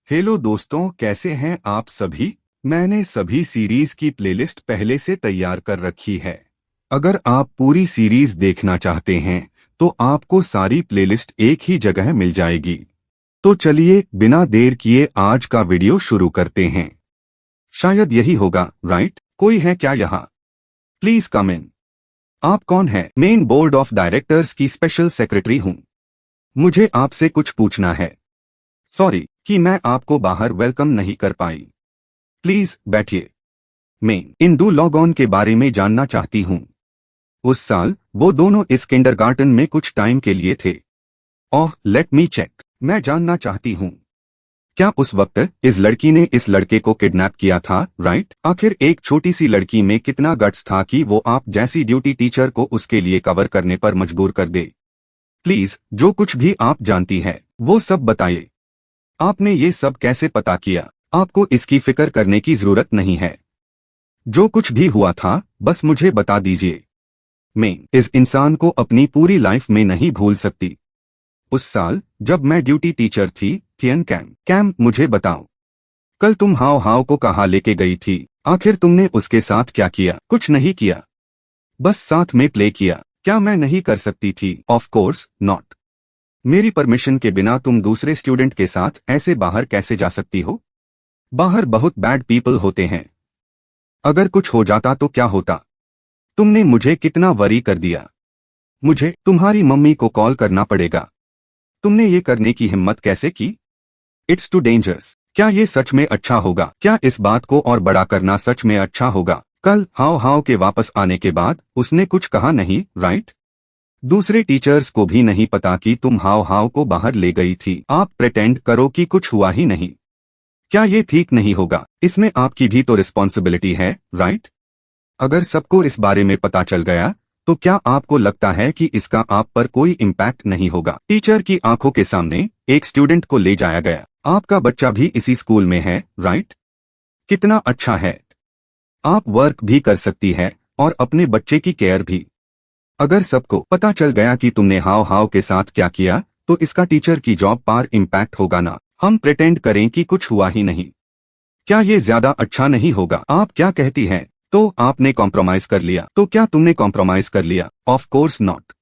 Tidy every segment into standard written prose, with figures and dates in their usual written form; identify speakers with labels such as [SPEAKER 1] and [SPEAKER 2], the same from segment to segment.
[SPEAKER 1] Hello दोस्तों, कैसे हैं आप सभी। मैंने सभी सीरीज की प्लेलिस्ट पहले से तैयार कर रखी है। अगर आप पूरी सीरीज देखना चाहते हैं तो आपको सारी प्लेलिस्ट एक ही जगह मिल जाएगी। तो चलिए बिना देर किए आज का वीडियो शुरू करते हैं। शायद यही होगा, राइट? कोई है क्या यहाँ? प्लीज कम इन। आप कौन है? मेन बोर्ड ऑफ डायरेक्टर्स की स्पेशल सेक्रेटरी हूँ। मुझे आपसे कुछ पूछना है। सॉरी कि मैं आपको बाहर वेलकम नहीं कर पाई। प्लीज बैठिए। मैं इन डू लॉग ऑन के बारे में जानना चाहती हूँ। उस साल वो दोनों इस किंडरगार्टन में कुछ टाइम के लिए थे। ओह, लेट मी चेक। मैं जानना चाहती हूँ, क्या उस वक्त इस लड़की ने इस लड़के को किडनैप किया था, राइट? आखिर एक छोटी सी लड़की में कितना गट्स था कि वो आप जैसी ड्यूटी टीचर को उसके लिए कवर करने पर मजबूर कर दे। प्लीज जो कुछ भी आप जानती है वो सब बताइए। आपने ये सब कैसे पता किया? आपको इसकी फिक्र करने की जरूरत नहीं है। जो कुछ भी हुआ था बस मुझे बता दीजिए। मैं इस इंसान को अपनी पूरी लाइफ में नहीं भूल सकती। उस साल जब मैं ड्यूटी टीचर थी, थियन कैम, मुझे बताओ, कल तुम हाव हाव को कहाँ लेके गई थी? आखिर तुमने उसके साथ क्या किया? कुछ नहीं किया, बस साथ में प्ले किया। क्या मैं नहीं कर सकती थी? Of course not. मेरी परमिशन के बिना तुम दूसरे स्टूडेंट के साथ ऐसे बाहर कैसे जा सकती हो? बाहर बहुत बैड पीपल होते हैं। अगर कुछ हो जाता तो क्या होता? तुमने मुझे कितना वरी कर दिया। मुझे तुम्हारी मम्मी को कॉल करना पड़ेगा। तुमने ये करने की हिम्मत कैसे की? It's too dangerous. क्या ये सच में अच्छा होगा? क्या इस बात को और बड़ा करना सच में अच्छा होगा? कल हाव हाव के वापस आने के बाद उसने कुछ कहा नहीं, राइट? दूसरे टीचर्स को भी नहीं पता कि तुम हाव हाव को बाहर ले गई थी। आप प्रिटेंड करो कि कुछ हुआ ही नहीं। क्या ये ठीक नहीं होगा? इसमें आपकी भी तो रिस्पॉन्सिबिलिटी है, राइट? अगर सबको इस बारे में पता चल गया तो क्या आपको लगता है कि इसका आप पर कोई इम्पैक्ट नहीं होगा? टीचर की आंखों के सामने एक स्टूडेंट को ले जाया गया। आपका बच्चा भी इसी स्कूल में है, राइट? कितना अच्छा है। आप वर्क भी कर सकती है और अपने बच्चे की केयर भी। अगर सबको पता चल गया कि तुमने हाव हाव के साथ क्या किया तो इसका टीचर की जॉब पर इम्पैक्ट होगा ना। हम प्रिटेंड करें कि कुछ हुआ ही नहीं। क्या ये ज्यादा अच्छा नहीं होगा? आप क्या कहती हैं? तो आपने कॉम्प्रोमाइज कर लिया। तो क्या तुमने कॉम्प्रोमाइज कर लिया? Of course not.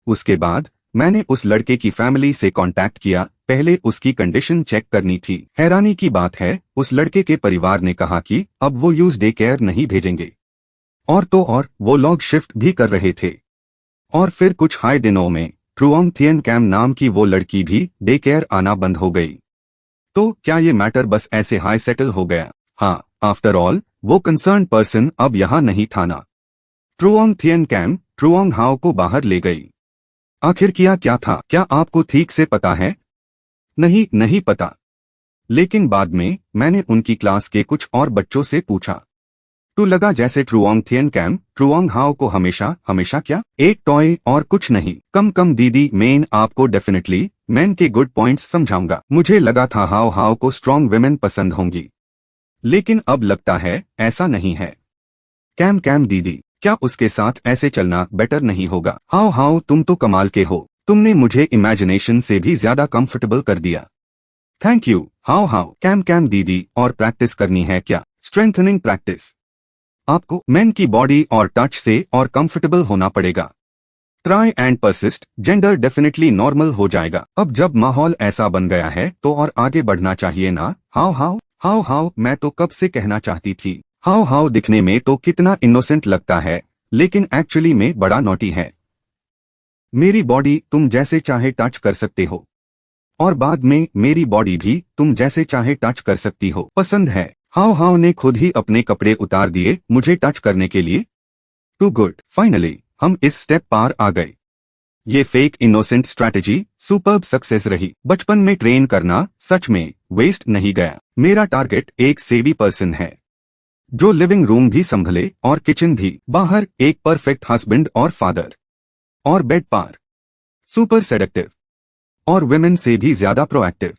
[SPEAKER 1] उसके बाद मैंने उस लड़के की फैमिली से कांटेक्ट किया। पहले उसकी कंडीशन चेक करनी थी। हैरानी की बात है, उस लड़के के परिवार ने कहा कि अब वो यूज डे केयर नहीं भेजेंगे। और तो और वो लोग शिफ्ट भी कर रहे थे। और फिर कुछ हाई दिनों में ट्रुओंग थियन कैम नाम की वो लड़की भी डे केयर आना बंद हो गई। तो क्या ये मैटर बस ऐसे हाई सेटल हो गया? हाँ, आफ्टर ऑल वो कंसर्न पर्सन अब यहाँ नहीं था ना। ट्रुओंग थियन कैम ट्रुओंग हाव को बाहर ले गई। आखिर किया क्या था? क्या आपको ठीक से पता है? नहीं पता। लेकिन बाद में मैंने उनकी क्लास के कुछ और बच्चों से पूछा तो लगा जैसे ट्रुओंग थियन कैम ट्रुओंग हाव को हमेशा क्या एक टॉय और कुछ नहीं। कम दीदी, मैं आपको डेफिनेटली मैन के गुड पॉइंट्स समझाऊंगा। मुझे लगा था हाव हाव को स्ट्रॉन्ग विमेन पसंद होंगी, लेकिन अब लगता है ऐसा नहीं है। कैम दीदी, क्या उसके साथ ऐसे चलना बेटर नहीं होगा? हाव हाव, तुम तो कमाल के हो। तुमने मुझे इमेजिनेशन से भी ज्यादा कंफर्टेबल कर दिया। थैंक यू हाव हाव। कैम दीदी, और प्रैक्टिस करनी है क्या? Strengthening practice. आपको मेन की बॉडी और टच से और कंफर्टेबल होना पड़ेगा। Try and persist, gender definitely normal हो जाएगा। अब जब माहौल ऐसा बन गया है तो और आगे बढ़ना चाहिए ना। हाव हाव, मैं तो कब से कहना चाहती थी। हाव हाव दिखने में तो कितना इनोसेंट लगता है, लेकिन एक्चुअली में बड़ा नॉटी है। मेरी बॉडी तुम जैसे चाहे टच कर सकते हो, और बाद में मेरी बॉडी भी तुम जैसे चाहे टच कर सकती हो। पसंद है? हाव हाव ने खुद ही अपने कपड़े उतार दिए मुझे टच करने के लिए। टू गुड, फाइनली हम इस स्टेप पार आ गए। ये fake innocent strategy superb success रही। बचपन में ट्रेन करना सच में वेस्ट नहीं गया। मेरा टारगेट एक सेवी पर्सन है जो लिविंग रूम भी संभले और किचन भी। बाहर एक परफेक्ट हस्बैंड और फादर, और बेड पार सुपर सेडक्टिव और विमेन से भी ज्यादा प्रोएक्टिव।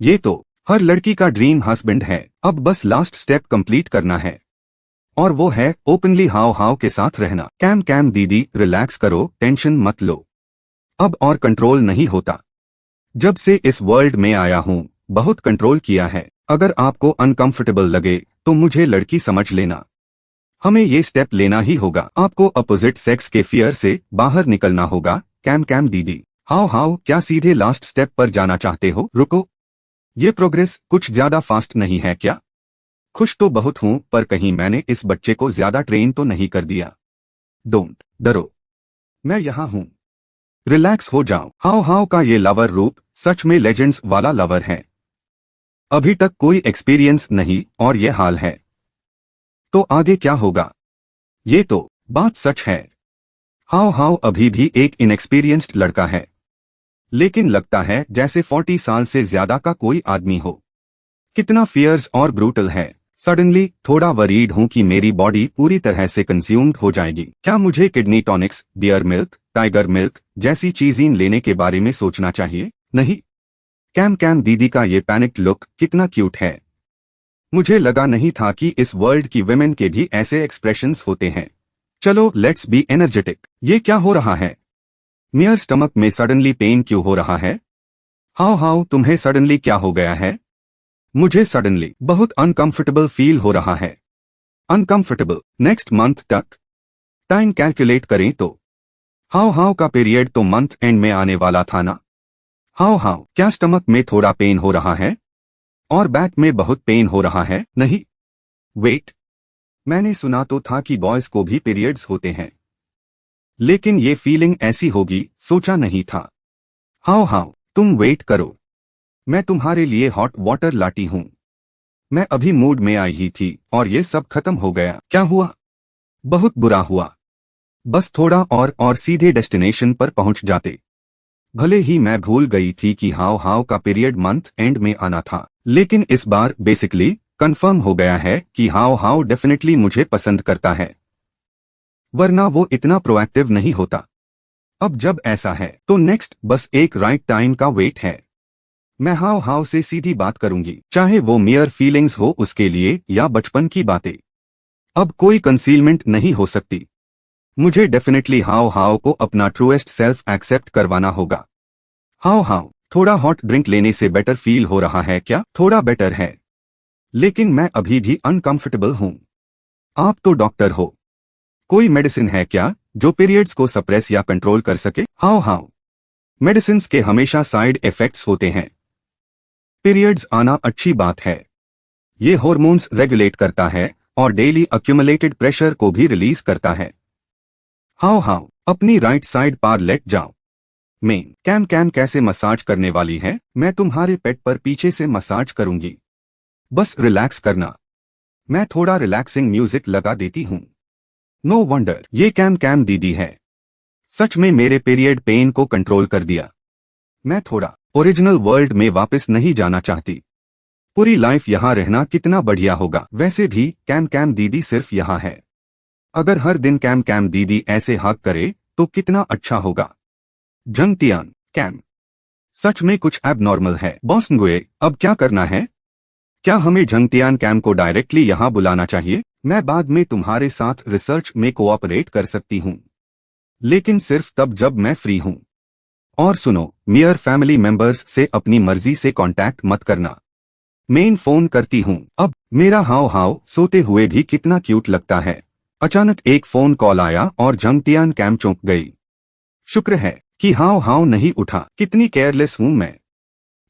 [SPEAKER 1] ये तो हर लड़की का ड्रीम हस्बैंड है। अब बस लास्ट स्टेप कंप्लीट करना है, और वो है ओपनली हाव हाव के साथ रहना। कैम दीदी, रिलैक्स करो, टेंशन मत लो। अब और कंट्रोल नहीं होता। जब से इस वर्ल्ड में आया हूँ बहुत कंट्रोल किया है। अगर आपको अनकंफर्टेबल लगे तो मुझे लड़की समझ लेना। हमें ये स्टेप लेना ही होगा। आपको अपोजिट सेक्स के फियर से बाहर निकलना होगा। कैम कैम दीदी, हाउ क्या सीधे लास्ट स्टेप पर जाना चाहते हो? रुको, ये प्रोग्रेस कुछ ज्यादा फास्ट नहीं है क्या? खुश तो बहुत हूं, पर कहीं मैंने इस बच्चे को ज्यादा ट्रेन तो नहीं कर दिया? डोंट डरो, मैं यहाँ हूँ। रिलैक्स हो जाओ। हाउ का ये लवर रूप सच में लेजेंड्स वाला लवर है। अभी तक कोई एक्सपीरियंस नहीं और ये हाल है तो आगे क्या होगा? ये तो बात सच है। हाउ अभी भी एक इनएक्सपीरियंस्ड लड़का है, लेकिन लगता है जैसे 40 साल से ज्यादा का कोई आदमी हो। कितना फियर्स और ब्रूटल है। सडनली थोड़ा वरीड हूं कि मेरी बॉडी पूरी तरह से कंज्यूम्ड हो जाएगी। क्या मुझे kidney tonics, bear milk, tiger milk जैसी चीजें लेने के बारे में सोचना चाहिए? नहीं। कैम कैम दीदी का ये पैनिक लुक कितना क्यूट है। मुझे लगा नहीं था कि इस वर्ल्ड की विमेन के भी ऐसे एक्सप्रेशंस होते हैं। चलो लेट्स बी एनर्जेटिक। ये क्या हो रहा है? मेयर स्टमक में सडनली पेन क्यों हो रहा है? हाउ तुम्हें सडनली क्या हो गया है? मुझे सडनली बहुत अनकंफर्टेबल फील हो रहा है। अनकंफर्टेबल नेक्स्ट मंथ तक। टाइम कैलकुलेट करें तो हाउ का पीरियड तो मंथ एंड में आने वाला था ना? हाउ क्या स्टमक में थोड़ा पेन हो रहा है और बैक में बहुत पेन हो रहा है? नहीं, वेट, मैंने सुना तो था कि बॉयज को भी पीरियड्स होते हैं, लेकिन ये फीलिंग ऐसी होगी सोचा नहीं था। हाउ तुम वेट करो, मैं तुम्हारे लिए हॉट वाटर लाती हूँ। मैं अभी मूड में आई ही थी और ये सब खत्म हो गया। क्या हुआ? बहुत बुरा हुआ। बस थोड़ा और सीधे डेस्टिनेशन पर पहुंच जाते। भले ही मैं भूल गई थी कि हाउ का पीरियड मंथ एंड में आना था, लेकिन इस बार बेसिकली कंफर्म हो गया है कि हाउ डेफिनेटली मुझे पसंद करता है, वरना वो इतना प्रोएक्टिव नहीं होता। अब जब ऐसा है तो नेक्स्ट बस एक राइट टाइम का वेट है। मैं हाउ से सीधी बात करूंगी, चाहे वो मियर फीलिंग्स हो उसके लिए या बचपन की बातें। अब कोई कंसीलमेंट नहीं हो सकती। मुझे डेफिनेटली हाउ को अपना ट्रूएस्ट सेल्फ एक्सेप्ट करवाना होगा। हाउ थोड़ा हॉट ड्रिंक लेने से बेटर फील हो रहा है क्या? थोड़ा बेटर है, लेकिन मैं अभी भी अनकंफर्टेबल हूं। आप तो डॉक्टर हो, कोई मेडिसिन है क्या जो पीरियड्स को सप्रेस या कंट्रोल कर सके? हाउ मेडिसिन्स के हमेशा साइड इफेक्ट्स होते हैं। पीरियड्स आना अच्छी बात है, ये हॉर्मोन्स रेगुलेट करता है और डेली अक्यूमुलेटेड प्रेशर को भी रिलीज करता है। हाउ अपनी राइट साइड पार लेट जाओ। कैम कैसे मसाज करने वाली है? मैं तुम्हारे पेट पर पीछे से मसाज करूंगी, बस रिलैक्स करना। मैं थोड़ा रिलैक्सिंग म्यूजिक लगा देती हूँ। नो वंडर ये कैम दीदी है, सच में मेरे पीरियड पेन को कंट्रोल कर दिया। मैं थोड़ा ओरिजिनल वर्ल्ड में वापस नहीं जाना चाहती। पूरी लाइफ यहाँ रहना कितना बढ़िया होगा। वैसे भी कैम दीदी सिर्फ यहाँ है, अगर हर दिन कैम दीदी ऐसे हक करे तो कितना अच्छा होगा। जंगटियान कैम, सच में कुछ एबनॉर्मल है। बॉस गुए, अब क्या करना है? क्या हमें जंगटियान कैम को डायरेक्टली यहाँ बुलाना चाहिए? मैं बाद में तुम्हारे साथ रिसर्च में कोऑपरेट कर सकती हूँ, लेकिन सिर्फ तब जब मैं फ्री हूँ। और सुनो, मियर फैमिली मेंबर्स से अपनी मर्जी से कांटेक्ट मत करना। मेन फोन करती हूँ। अब मेरा हाउ सोते हुए भी कितना क्यूट लगता है। अचानक एक फोन कॉल आया और जंगटियान कैम चौंक गई। शुक्र है कि हाउ नहीं उठा। कितनी केयरलेस हूं मैं।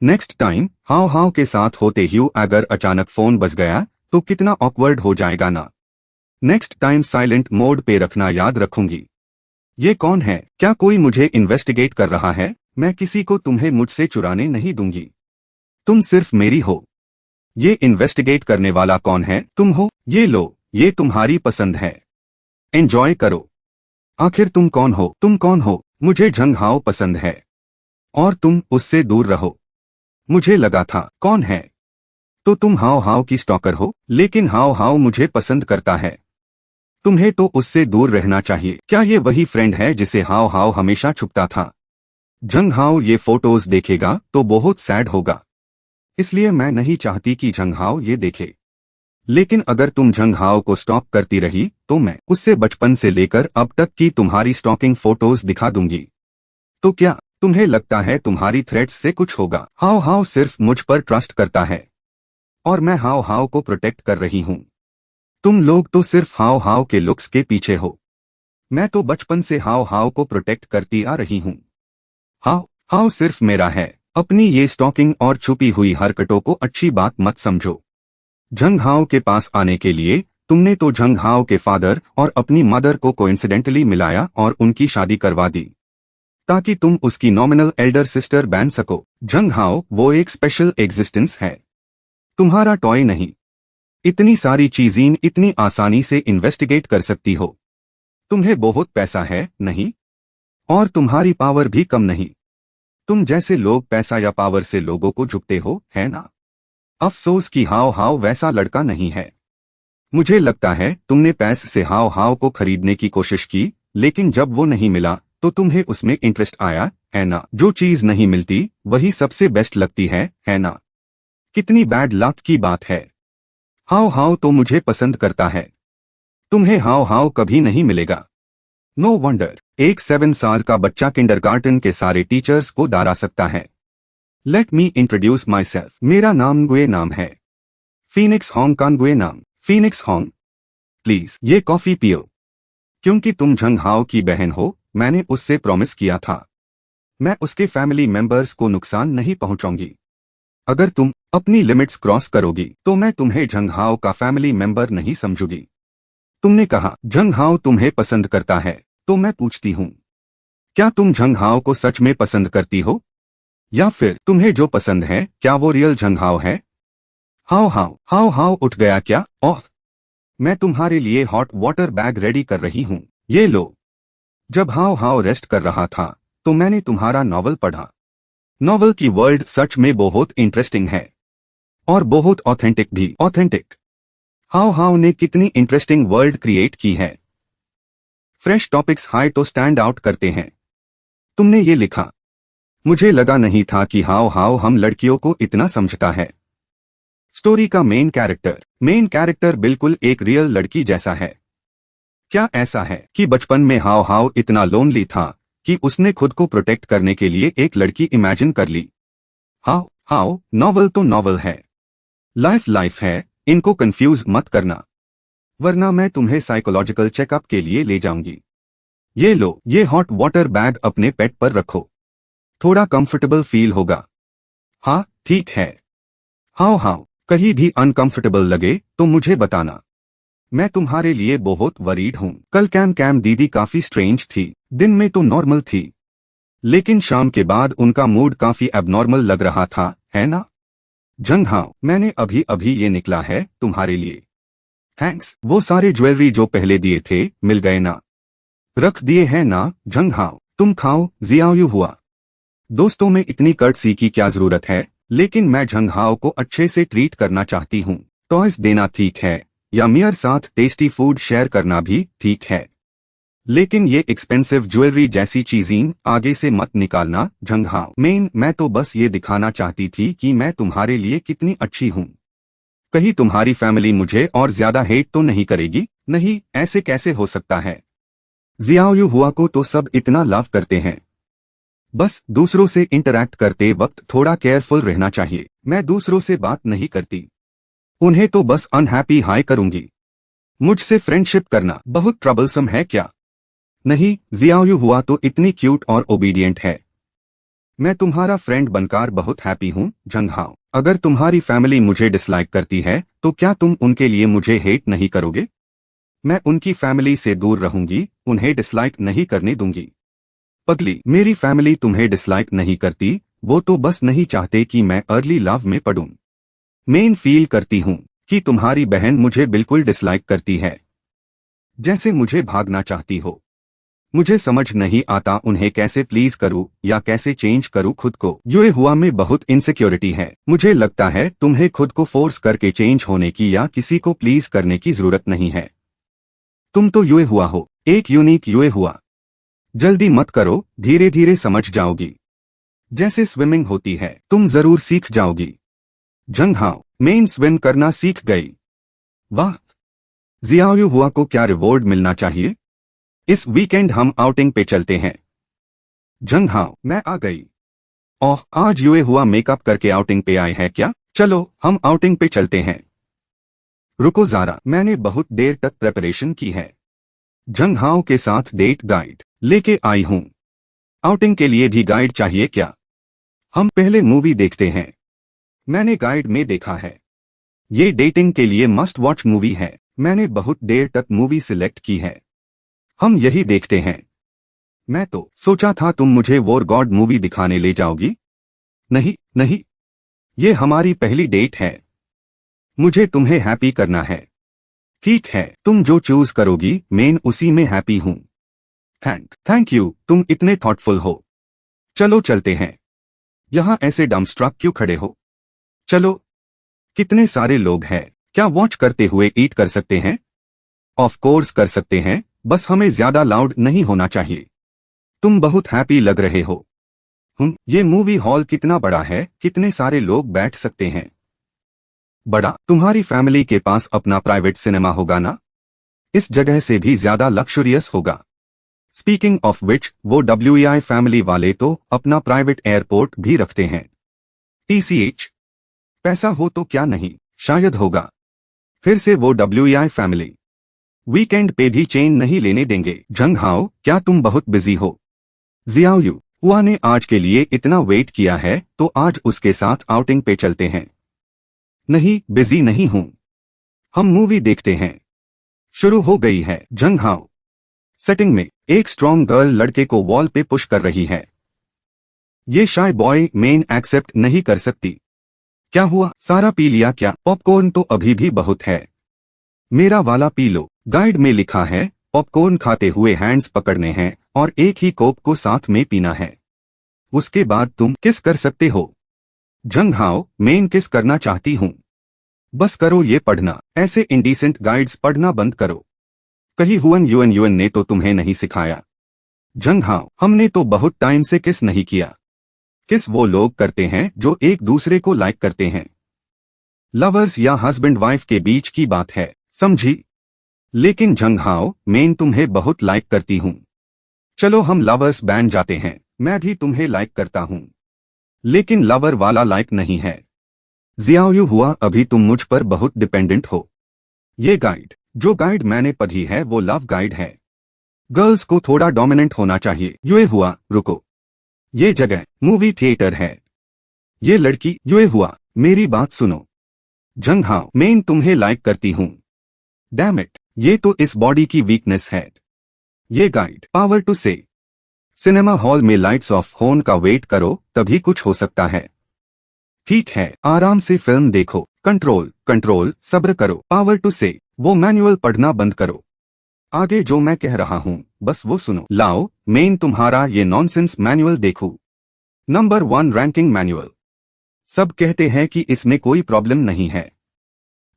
[SPEAKER 1] नेक्स्ट टाइम हाउ के साथ होते ही अगर अचानक फोन बज गया तो कितना ऑकवर्ड हो जाएगा ना। नेक्स्ट टाइम साइलेंट मोड पे रखना याद रखूंगी। ये कौन है? क्या कोई मुझे इन्वेस्टिगेट कर रहा है? मैं किसी को तुम्हें मुझसे चुराने नहीं दूंगी, तुम सिर्फ मेरी हो। ये इन्वेस्टिगेट करने वाला कौन है? तुम हो। ये लो, ये तुम्हारी पसंद है, एंजॉय करो। आखिर तुम कौन हो? तुम कौन हो? मुझे जंगहाओ पसंद है और तुम उससे दूर रहो। मुझे लगा था कौन है, तो तुम हाउ की स्टॉकर हो। लेकिन हाउ मुझे पसंद करता है, तुम्हें तो उससे दूर रहना चाहिए। क्या ये वही फ्रेंड है जिसे हाउ हमेशा छुपता था? जंगहाओ ये फोटोज देखेगा तो बहुत सैड होगा, इसलिए मैं नहीं चाहती कि जंगहाओ ये देखे। लेकिन अगर तुम जंगहाओ को स्टॉक करती रही तो मैं उससे बचपन से लेकर अब तक की तुम्हारी स्टॉकिंग फोटोज दिखा दूंगी। तो क्या तुम्हें लगता है तुम्हारी थ्रेट्स से कुछ होगा। हाउ हाउ सिर्फ मुझ पर ट्रस्ट करता है और मैं हाउ हाउ को प्रोटेक्ट कर रही हूँ। तुम लोग तो सिर्फ हाउ हाउ के लुक्स के पीछे हो। मैं तो बचपन से हाउ हाउ को प्रोटेक्ट करती आ रही हूँ। हाउ हाउ सिर्फ मेरा है। अपनी ये स्टॉकिंग और छुपी हुई हरकतों को अच्छी बात मत समझो। झंग हाओ के पास आने के लिए तुमने तो झंग हाओ के फादर और अपनी मदर को कोइंसिडेंटली मिलाया और उनकी शादी करवा दी ताकि तुम उसकी नॉमिनल एल्डर सिस्टर बन सको। झंग हाओ वो एक स्पेशल एग्जिस्टेंस है, तुम्हारा टॉय नहीं। इतनी सारी चीजें इतनी आसानी से इन्वेस्टिगेट कर सकती हो। तुम्हें बहुत पैसा है नहीं, और तुम्हारी पावर भी कम नहीं। तुम जैसे लोग पैसा या पावर से लोगों को झुकते हो, है ना? अफसोस कि हाव हाव वैसा लड़का नहीं है। मुझे लगता है तुमने पैसे से हाव हाव को खरीदने की कोशिश की, लेकिन जब वो नहीं मिला तो तुम्हें उसमें इंटरेस्ट आया, है ना? जो चीज नहीं मिलती वही सबसे बेस्ट लगती है ना? कितनी बैड लक की बात है। हाव हाव तो मुझे पसंद करता है, तुम्हें हाव हाव कभी नहीं मिलेगा। नो वंडर एक 7 साल का बच्चा किंडरगार्टन के सारे टीचर्स को डरा सकता है। Let me introduce my self. मेरा नाम गुए नाम है। फीनिक्स होंग का गुए नाम। फीनिक्स होंग, प्लीज ये कॉफी पियो। क्योंकि तुम झंग हाओ की बहन हो, मैंने उससे प्रॉमिस किया था मैं उसके फैमिली मेंबर्स को नुकसान नहीं पहुंचाऊंगी। अगर तुम अपनी लिमिट्स क्रॉस करोगी तो मैं तुम्हें झंग हाओ का फैमिली मेंबर नहीं समझूंगी। तुमने कहा झंग हाओ तुम्हें पसंद करता है, तो मैं पूछती हूँ, क्या तुम झंग हाओ को सच में पसंद करती हो, या फिर तुम्हें जो पसंद है क्या वो रियल झंग हाओ है? हाओ हाओ हाओ हाओ उठ गया क्या? ओह, मैं तुम्हारे लिए हॉट वाटर बैग रेडी कर रही हूँ, ये लो। जब हाओ हाओ रेस्ट कर रहा था तो मैंने तुम्हारा नॉवल पढ़ा। नॉवल की वर्ल्ड सच में बहुत इंटरेस्टिंग है और बहुत ऑथेंटिक भी। ऑथेंटिक? हाओ हाओ ने कितनी इंटरेस्टिंग वर्ल्ड क्रिएट की है। फ्रेश टॉपिक्स हाई तो स्टैंड आउट करते हैं। तुमने ये लिखा, मुझे लगा नहीं था कि हाओ हाओ हम लड़कियों को इतना समझता है। स्टोरी का मेन कैरेक्टर बिल्कुल एक रियल लड़की जैसा है। क्या ऐसा है कि बचपन में हाओ हाओ इतना लोनली था कि उसने खुद को प्रोटेक्ट करने के लिए एक लड़की इमेजिन कर ली? हाओ हाओ नॉवल तो नॉवल है, लाइफ है, इनको कंफ्यूज मत करना, वरना मैं तुम्हें साइकोलॉजिकल चेकअप के लिए ले जाऊंगी। ये लो, ये हॉट वाटर बैग अपने पेट पर रखो, थोड़ा कंफर्टेबल फील होगा। हाँ ठीक है। हाओ हाओ कहीं भी अनकंफर्टेबल लगे तो मुझे बताना, मैं तुम्हारे लिए बहुत वरीड हूँ। कल कैम दीदी काफी स्ट्रेंज थी। दिन में तो नॉर्मल थी, लेकिन शाम के बाद उनका मूड काफी एबनॉर्मल लग रहा था, है ना? झंग हाओ मैंने अभी अभी ये निकला है तुम्हारे लिए। थैंक्स। वो सारे ज्वेलरी जो पहले दिए थे मिल गए ना? रख दिए हैं ना? झंग हाओ तुम खाओ, जियाओ हुआ। दोस्तों में इतनी कर्टसी की क्या जरूरत है, लेकिन मैं झंग हाओ को अच्छे से ट्रीट करना चाहती हूँ। टॉयज देना ठीक है, या मियर साथ टेस्टी फूड शेयर करना भी ठीक है, लेकिन ये एक्सपेंसिव ज्वेलरी जैसी चीजें आगे से मत निकालना। झंग हाओ मैं तो बस ये दिखाना चाहती थी कि मैं तुम्हारे लिए कितनी अच्छी हूँ। कहीं तुम्हारी फैमिली मुझे और ज्यादा हेट तो नहीं करेगी? नहीं, ऐसे कैसे हो सकता है? जियाओ हुआ को तो सब इतना लव करते हैं। बस दूसरों से इंटरैक्ट करते वक्त थोड़ा केयरफुल रहना चाहिए। मैं दूसरों से बात नहीं करती, उन्हें तो बस अनहैप्पी हाई करूंगी। मुझसे फ्रेंडशिप करना बहुत ट्रबलसम है क्या? नहीं, जियाओ हुआ तो इतनी क्यूट और ओबीडियंट है। मैं तुम्हारा फ्रेंड बनकर बहुत हैप्पी हूँ। झंग हाओ अगर तुम्हारी फैमिली मुझे डिसलाइक करती है तो क्या तुम उनके लिए मुझे हेट नहीं करोगे? मैं उनकी फैमिली से दूर रहूंगी, उन्हें डिसलाइक नहीं करने दूंगी। पगली, मेरी फैमिली तुम्हें डिसलाइक नहीं करती, वो तो बस नहीं चाहते कि मैं अर्ली लव में पड़ूं। मैं फील करती हूँ कि तुम्हारी बहन मुझे बिल्कुल डिसलाइक करती है, जैसे मुझे भागना चाहती हो। मुझे समझ नहीं आता उन्हें कैसे प्लीज करूं या कैसे चेंज करूं खुद को। युए हुआ में बहुत इनसिक्योरिटी है। मुझे लगता है तुम्हें खुद को फोर्स करके चेंज होने की या किसी को प्लीज करने की जरूरत नहीं है। तुम तो युए हुआ हो, एक यूनिक युए हुआ। जल्दी मत करो, धीरे धीरे समझ जाओगी। जैसे स्विमिंग होती है, तुम जरूर सीख जाओगी। झंग हाओ मैं स्विम करना सीख गई। वाह! जियाओ हुआ को क्या रिवॉर्ड मिलना चाहिए? इस वीकेंड हम आउटिंग पे चलते हैं। जंग हाओ, मैं आ गई। ओह, आज यूए हुआ मेकअप करके आउटिंग पे आए हैं क्या? चलो हम आउटिंग पे चलते हैं। रुको ज़ारा, मैंने बहुत देर तक प्रिपरेशन की है। जंग हाओ के साथ डेट गाइड लेके आई हूँ। आउटिंग के लिए भी गाइड चाहिए क्या? हम पहले मूवी देखते हैं। मैंने गाइड में देखा है। ये डेटिंग के लिए मस्ट वॉच मूवी है। मैंने बहुत देर तक मूवी सिलेक्ट की है। हम यही देखते हैं। मैं तो सोचा था तुम मुझे वॉर गॉड मूवी दिखाने ले जाओगी। नहीं नहीं, ये हमारी पहली डेट है। मुझे तुम्हें हैप्पी करना है। ठीक है, तुम जो चूज करोगी मैं उसी में हैप्पी हूँ। थैंक यू, तुम इतने थॉटफुल हो। चलो चलते हैं। यहाँ ऐसे डम्पस्ट्रक क्यों खड़े हो? चलो। कितने सारे लोग हैं। क्या वॉच करते हुए ईट कर सकते हैं? ऑफ कोर्स कर सकते हैं, बस हमें ज्यादा लाउड नहीं होना चाहिए। तुम बहुत हैप्पी लग रहे हो। ये मूवी हॉल कितना बड़ा है? कितने सारे लोग बैठ सकते हैं? बड़ा। तुम्हारी फैमिली के पास अपना प्राइवेट सिनेमा होगा ना? इस जगह से भी ज्यादा लक्सुरियस होगा। स्पीकिंग ऑफ विच, वो WEI फैमिली वाले तो अपना प्राइवेट एयरपोर्ट भी रखते हैं। TCH, पैसा हो तो क्या नहीं, शायद होगा। फिर से वो WEI फैमिली वीकेंड पे भी चेन नहीं लेने देंगे। जंग हाओ, क्या तुम बहुत बिजी हो? जियाओयू हुआ ने आज के लिए इतना वेट किया है तो आज उसके साथ आउटिंग पे चलते हैं। नहीं, बिजी नहीं हूं। हम मूवी देखते हैं। शुरू हो गई है। जंग हाओ, सेटिंग में एक स्ट्रॉन्ग गर्ल लड़के को वॉल पे पुश कर रही है। ये शाय बॉय मेन एक्सेप्ट नहीं कर सकती। क्या हुआ, सारा पी लिया क्या? पॉपकॉर्न तो अभी भी बहुत है। मेरा वाला पी लो। गाइड में लिखा है पॉपकॉर्न खाते हुए हैंड्स पकड़ने हैं और एक ही कोक को साथ में पीना है। उसके बाद तुम किस कर सकते हो। जंग हाओ, मैं किस करना चाहती हूँ। बस करो ये पढ़ना। ऐसे इंडिसेंट गाइड्स पढ़ना बंद करो। कहीं युएन ने तो तुम्हें नहीं सिखाया। जंग हाओ, हमने तो बहुत टाइम से किस नहीं किया। किस वो लोग करते हैं जो एक दूसरे को लाइक करते हैं। लवर्स या हस्बैंड वाइफ के बीच की बात है, समझी? लेकिन जंग हाओ, मैं तुम्हें बहुत लाइक करती हूँ। चलो हम लवर्स बैन जाते हैं। मैं भी तुम्हें लाइक करता हूँ, लेकिन लवर वाला लाइक नहीं है। जियाओयू हुआ, अभी तुम मुझ पर बहुत डिपेंडेंट हो। ये गाइड, जो गाइड मैंने पढ़ी है वो लव गाइड है। गर्ल्स को थोड़ा डोमिनेंट होना चाहिए। ये हुआ, रुको। ये जगह मूवी थिएटर है। ये लड़की, ये हुआ, मेरी बात सुनो। जंग हाओ, मैं तुम्हें लाइक करती हूँ। डैम इट, ये तो इस बॉडी की वीकनेस है। ये गाइड, पावर टू से। सिनेमा हॉल में लाइट्स ऑफ होने का वेट करो, तभी कुछ हो सकता है। ठीक है, आराम से फिल्म देखो। कंट्रोल कंट्रोल, सब्र करो। पावर टू से। वो मैनुअल पढ़ना बंद करो। आगे जो मैं कह रहा हूँ बस वो सुनो। लाओ, मैं तुम्हारा ये नॉनसेंस मैनुअल देखूं। Number 1 ranking manual. सब कहते हैं कि इसमें कोई प्रॉब्लम नहीं है।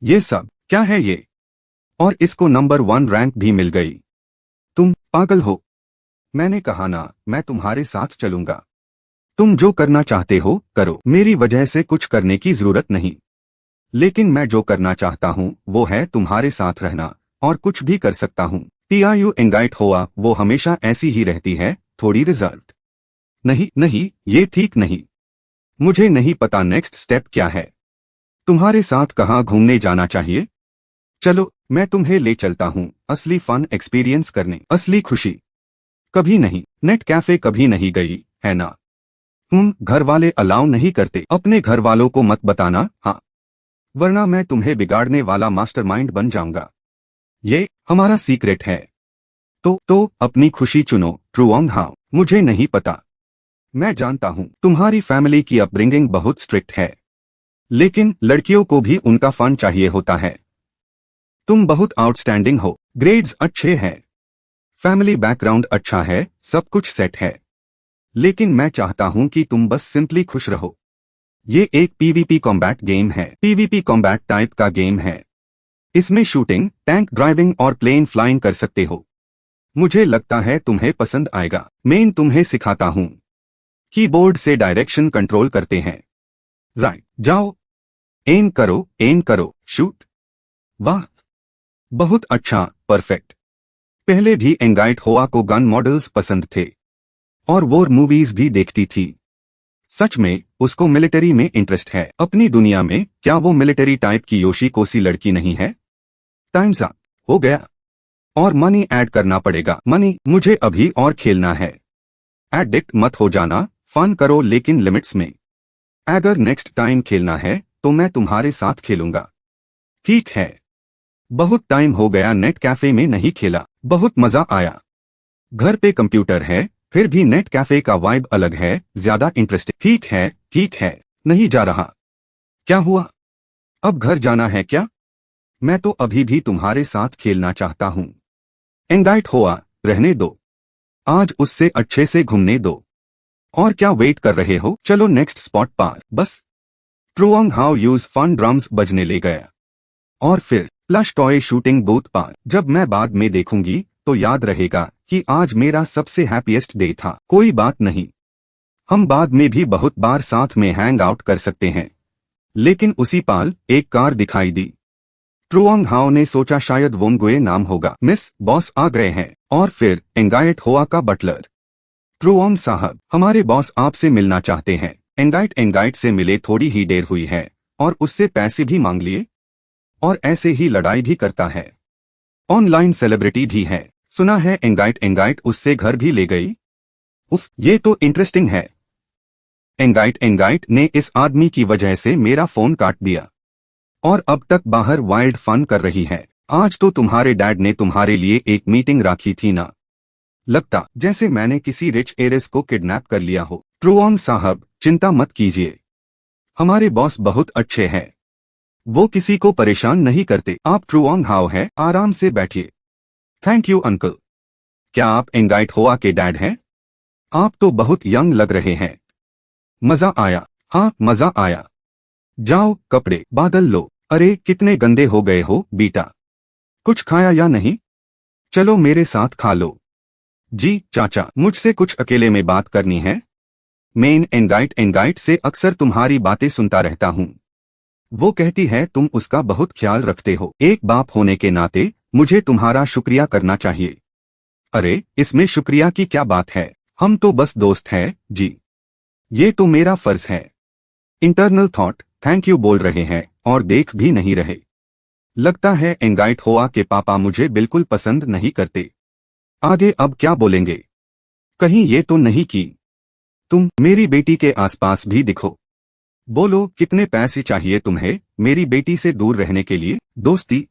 [SPEAKER 1] ये सब क्या है ये? और इसको नंबर 1 रैंक भी मिल गई। तुम पागल हो। मैंने कहा ना, मैं तुम्हारे साथ चलूंगा। तुम जो करना चाहते हो करो, मेरी वजह से कुछ करने की जरूरत नहीं। लेकिन मैं जो करना चाहता हूँ वो है तुम्हारे साथ रहना, और कुछ भी कर सकता हूँ। TIU एंगाइट हुआ, वो हमेशा ऐसी ही रहती है, थोड़ी रिजर्व्ड। नहीं नहीं, ये ठीक नहीं। मुझे नहीं पता नेक्स्ट स्टेप क्या है। तुम्हारे साथ कहाँ घूमने जाना चाहिए? चलो मैं तुम्हें ले चलता हूँ असली फन एक्सपीरियंस करने। असली खुशी कभी नहीं। नेट कैफे कभी नहीं गई है ना? घर वाले अलाउ नहीं करते। अपने घर वालों को मत बताना, हाँ, वरना मैं तुम्हें बिगाड़ने वाला मास्टरमाइंड बन जाऊंगा। ये हमारा सीक्रेट है। तो अपनी खुशी चुनो। ट्रुओंग हाओ, मुझे नहीं पता। मैं जानता हूँ तुम्हारी फैमिली की अपब्रिंगिंग बहुत स्ट्रिक्ट है, लेकिन लड़कियों को भी उनका फन चाहिए होता है। तुम बहुत आउटस्टैंडिंग हो। ग्रेड्स अच्छे हैं, फैमिली बैकग्राउंड अच्छा है, सब कुछ सेट है। लेकिन मैं चाहता हूं कि तुम बस सिंपली खुश रहो। ये एक PvP कॉम्बैट गेम है। PvP कॉम्बैट टाइप का गेम है। इसमें शूटिंग, टैंक ड्राइविंग और प्लेन फ्लाइंग कर सकते हो। मुझे लगता है तुम्हें पसंद आएगा। मैं तुम्हें सिखाता हूं। कीबोर्ड से डायरेक्शन कंट्रोल करते हैं। राइट, जाओ, एम करो, शूट। वाह, बहुत अच्छा, परफेक्ट। पहले भी एंगाइट होआ को गन मॉडल्स पसंद थे। और वो मूवीज भी देखती थी। सच में उसको मिलिट्री में इंटरेस्ट है। अपनी दुनिया में क्या वो मिलिट्री टाइप की योशी कोसी लड़की नहीं है? टाइम्स अप हो गया और मनी ऐड करना पड़ेगा। मनी मुझे अभी और खेलना है। एडिक्ट मत हो जाना, फन करो लेकिन लिमिट्स में। अगर नेक्स्ट टाइम खेलना है तो मैं तुम्हारे साथ खेलूंगा। ठीक है। बहुत टाइम हो गया नेट कैफे में नहीं खेला, बहुत मजा आया। घर पे कंप्यूटर है फिर भी नेट कैफे का वाइब अलग है, ज्यादा इंटरेस्टिंग। ठीक है, नहीं जा रहा। क्या हुआ? अब घर जाना है क्या? मैं तो अभी भी तुम्हारे साथ खेलना चाहता हूँ। एंगाइट हुआ, रहने दो। आज उससे अच्छे से घूमने दो। और क्या वेट कर रहे हो? चलो नेक्स्ट स्पॉट पार। बस ट्रुआंग हाउ यूज फन ड्रम्स बजने ले गया। और फिर प्लश टॉय शूटिंग बूथ पार। जब मैं बाद में देखूंगी तो याद रहेगा कि आज मेरा सबसे हैप्पीएस्ट डे था। कोई बात नहीं, हम बाद में भी बहुत बार साथ में हैंग आउट कर सकते हैं। लेकिन उसी पाल एक कार दिखाई दी। ट्रुआंग हाओ ने सोचा शायद वोंगुए नाम होगा। मिस बॉस आ गए हैं। और फिर एंगाइट होआ का बटलर। ट्रुआंग साहब, हमारे बॉस आपसे मिलना चाहते हैं। एंगाइट से मिले थोड़ी ही देर हुई है और उससे पैसे भी मांग लिए और ऐसे ही लड़ाई भी करता है। ऑनलाइन सेलिब्रिटी भी है। सुना है एंगाइट उससे घर भी ले गई। उफ, ये तो इंटरेस्टिंग है। एंगाइट ने इस आदमी की वजह से मेरा फोन काट दिया और अब तक बाहर वाइल्ड फन कर रही है। आज तो तुम्हारे डैड ने तुम्हारे लिए एक मीटिंग रखी थी ना? लगता जैसे मैंने किसी रिच एरिस को किडनैप कर लिया हो। ट्रुआंग साहब, चिंता मत कीजिए, हमारे बॉस बहुत अच्छे हैं। वो किसी को परेशान नहीं करते। आप ट्रुआंग हाओ है, आराम से बैठिए। Thank you uncle. क्या आप एंगाइट होआ के डैड हैं? आप तो बहुत यंग लग रहे हैं। मजा आया। हाँ, मजा आया। जाओ कपड़े बदल लो। अरे कितने गंदे हो गए हो बेटा। कुछ खाया या नहीं? चलो मेरे साथ खा लो। जी चाचा, मुझसे कुछ अकेले में बात करनी है। मैं एंगाइट से अक्सर तुम्हारी बातें सुनता रहता हूँ। वो कहती है तुम उसका बहुत ख्याल रखते हो। एक बाप होने के नाते मुझे तुम्हारा शुक्रिया करना चाहिए। अरे इसमें शुक्रिया की क्या बात है, हम तो बस दोस्त हैं जी। ये तो मेरा फर्ज है। इंटरनल थॉट थैंक यू बोल रहे हैं और देख भी नहीं रहे। लगता है एंगाइट होआ के पापा मुझे बिल्कुल पसंद नहीं करते। आगे अब क्या बोलेंगे? कहीं ये तो नहीं कि तुम मेरी बेटी के आसपास भी दिखो। बोलो कितने पैसे चाहिए तुम्हें मेरी बेटी से दूर रहने के लिए? दोस्ती?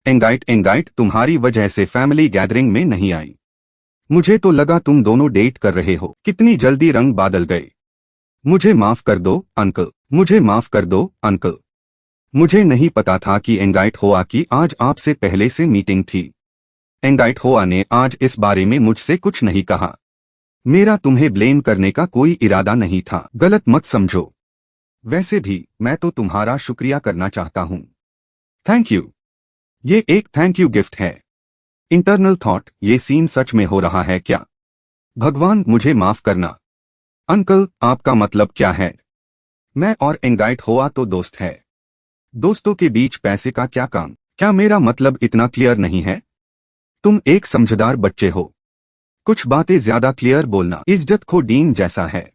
[SPEAKER 1] एंगाइट तुम्हारी वजह से फैमिली गैदरिंग में नहीं आई। मुझे तो लगा तुम दोनों डेट कर रहे हो। कितनी जल्दी रंग बादल गए। मुझे माफ कर दो अंकल, मुझे माफ कर दो अंकल। मुझे नहीं पता था कि एंगाइट होआ की आज आपसे पहले से मीटिंग थी। एंगाइट होआ ने आज इस बारे में मुझसे कुछ नहीं कहा। मेरा तुम्हें ब्लेम करने का कोई इरादा नहीं था, गलत मत समझो। वैसे भी मैं तो तुम्हारा शुक्रिया करना चाहता हूँ। Thank you. ये एक थैंक यू गिफ्ट है। इंटरनल थॉट, ये सीन सच में हो रहा है क्या? भगवान मुझे माफ करना। अंकल आपका मतलब क्या है? मैं और एंगाइट होआ तो दोस्त है। दोस्तों के बीच पैसे का क्या काम? क्या मेरा मतलब इतना क्लियर नहीं है? तुम एक समझदार बच्चे हो, कुछ बातें ज्यादा क्लियर बोलना इज्जत खो डीन जैसा है।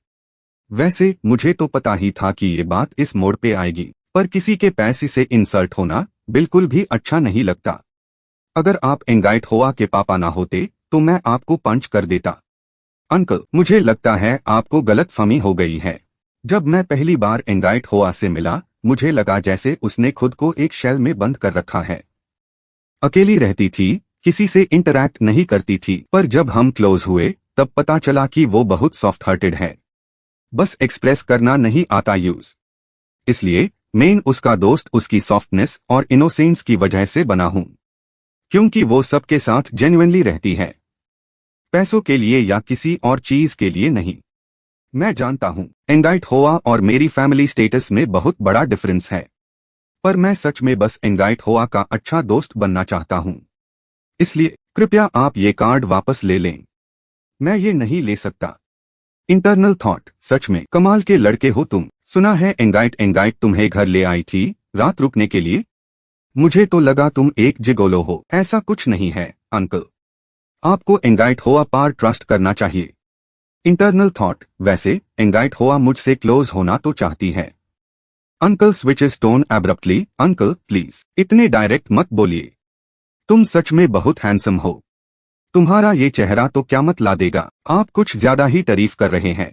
[SPEAKER 1] वैसे मुझे तो पता ही था कि ये बात इस मोड़ पे आएगी, पर किसी के पैसे से इंसल्ट होना बिल्कुल भी अच्छा नहीं लगता। अगर आप एंगाइट होआ के पापा ना होते तो मैं आपको पंच कर देता। अंकल मुझे लगता है आपको गलतफहमी हो गई है। जब मैं पहली बार एंगाइट होआ से मिला मुझे लगा जैसे उसने खुद को एक शेल में बंद कर रखा है। अकेली रहती थी, किसी से इंटरैक्ट नहीं करती थी, पर जब हम क्लोज हुए तब पता चला कि वो बहुत सॉफ्ट हार्टेड है। बस एक्सप्रेस करना नहीं आता यूज। इसलिए मैं उसका दोस्त उसकी सॉफ्टनेस और इनोसेंस की वजह से बना हूं, क्योंकि वो सबके साथ जेन्युइनली रहती है, पैसों के लिए या किसी और चीज के लिए नहीं। मैं जानता हूं एंगाइट होआ और मेरी फैमिली स्टेटस में बहुत बड़ा डिफरेंस है, पर मैं सच में बस एंगाइट होआ का अच्छा दोस्त बनना चाहता हूं। इसलिए कृपया आप ये कार्ड वापस ले लें। मैं ये नहीं ले सकता। इंटरनल थॉट, सच में कमाल के लड़के हो तुम। सुना है एंगाइट तुम्हें घर ले आई थी रात रुकने के लिए? मुझे तो लगा तुम एक जिगोलो हो। ऐसा कुछ नहीं है अंकल, आपको एंगाइट होआ पर ट्रस्ट करना चाहिए। इंटरनल थॉट, वैसे एंगाइट होआ मुझसे क्लोज होना तो चाहती है। Uncle switches tone abruptly, uncle please इतने डायरेक्ट मत बोलिए। तुम सच में बहुत हैंडसम हो। तुम्हारा ये चेहरा तो क्या मत ला देगा। आप कुछ ज्यादा ही तारीफ कर रहे हैं।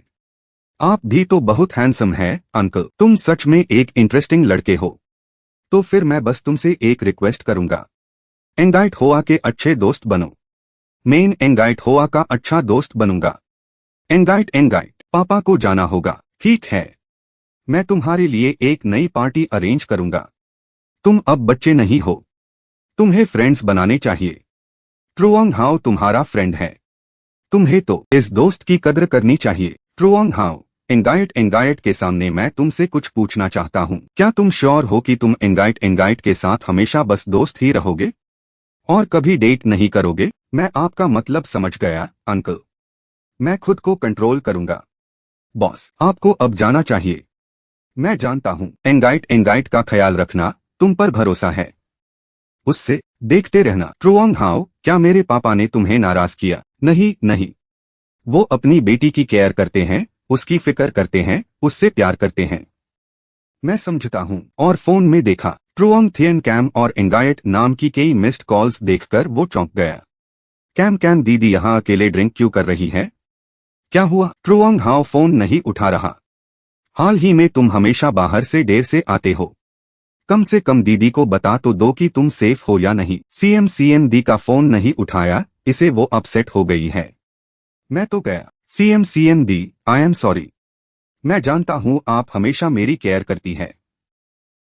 [SPEAKER 1] आप भी तो बहुत हैंडसम है अंकल। तुम सच में एक इंटरेस्टिंग लड़के हो। तो फिर मैं बस तुमसे एक रिक्वेस्ट करूंगा, एंगाइट होआ के अच्छे दोस्त बनो। मेन एंगाइट होआ का अच्छा दोस्त बनूंगा। एंगाइट पापा को जाना होगा। ठीक है, मैं तुम्हारे लिए एक नई पार्टी अरेंज करूंगा। तुम अब बच्चे नहीं हो, तुम्हें फ्रेंड्स बनाने चाहिए। ट्रुओंग हाओ तुम्हारा फ्रेंड है। तुम्हें तो इस दोस्त की कद्र करनी चाहिए। ट्रुओंग हाओ, एंगाइट के सामने मैं तुमसे कुछ पूछना चाहता हूँ। क्या तुम श्योर हो कि तुम एंगाइट के साथ हमेशा बस दोस्त ही रहोगे और कभी डेट नहीं करोगे? मैं आपका मतलब समझ गया अंकल, मैं खुद को कंट्रोल करूंगा। बॉस, आपको अब जाना चाहिए। मैं जानता हूँ एंगाइट का ख्याल रखना, तुम पर भरोसा है। उससे देखते रहना। ट्रुओंग हाओ, क्या मेरे पापा ने तुम्हें नाराज किया? नहीं, वो अपनी बेटी की केयर करते हैं, उसकी फिक्र करते हैं, उससे प्यार करते हैं। मैं समझता हूँ। और फोन में देखा। ट्रुओंग थियन कैम और एंगाइट नाम की कई मिस्ड कॉल्स देखकर वो चौंक गया। कैम दीदी यहाँ अकेले ड्रिंक क्यों कर रही है? क्या हुआ? ट्रुओंग हाओ फोन नहीं उठा रहा। हाल ही में तुम हमेशा बाहर से देर से आते हो। कम से कम दीदी को बता तो दो कि तुम सेफ हो या नहीं। सीएम दी का फोन नहीं उठाया, इसे वो अपसेट हो गई है। मैं तो गया। CM the, I am sorry. मैं जानता हूँ आप हमेशा मेरी केयर करती है।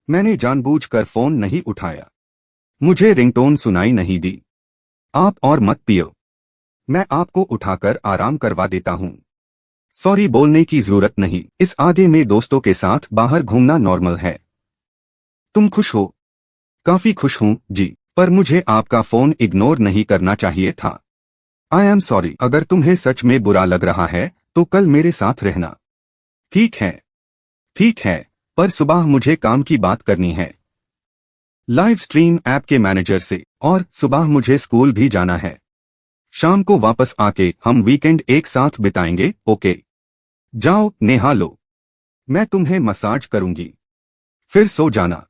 [SPEAKER 1] मैंने जानबूझकर फोन नहीं उठाया। मुझे रिंगटोन सुनाई नहीं दी। आप और मत पियो, मैं आपको उठाकर आराम करवा देता हूँ। सॉरी बोलने की जरूरत नहीं। इस आगे में दोस्तों के साथ बाहर घूमना नॉर्मल है। तुम खुश हो? काफी खुश हूँ जी, पर मुझे आपका फोन इग्नोर नहीं करना चाहिए था। I am sorry. अगर तुम्हें सच में बुरा लग रहा है तो कल मेरे साथ रहना। ठीक है, पर सुबह मुझे काम की बात करनी है लाइव स्ट्रीम ऐप के मैनेजर से, और सुबह मुझे स्कूल भी जाना है। शाम को वापस आके हम वीकेंड एक साथ बिताएंगे। ओके, जाओ नेहा लो, मैं तुम्हें मसाज करूंगी, फिर सो जाना।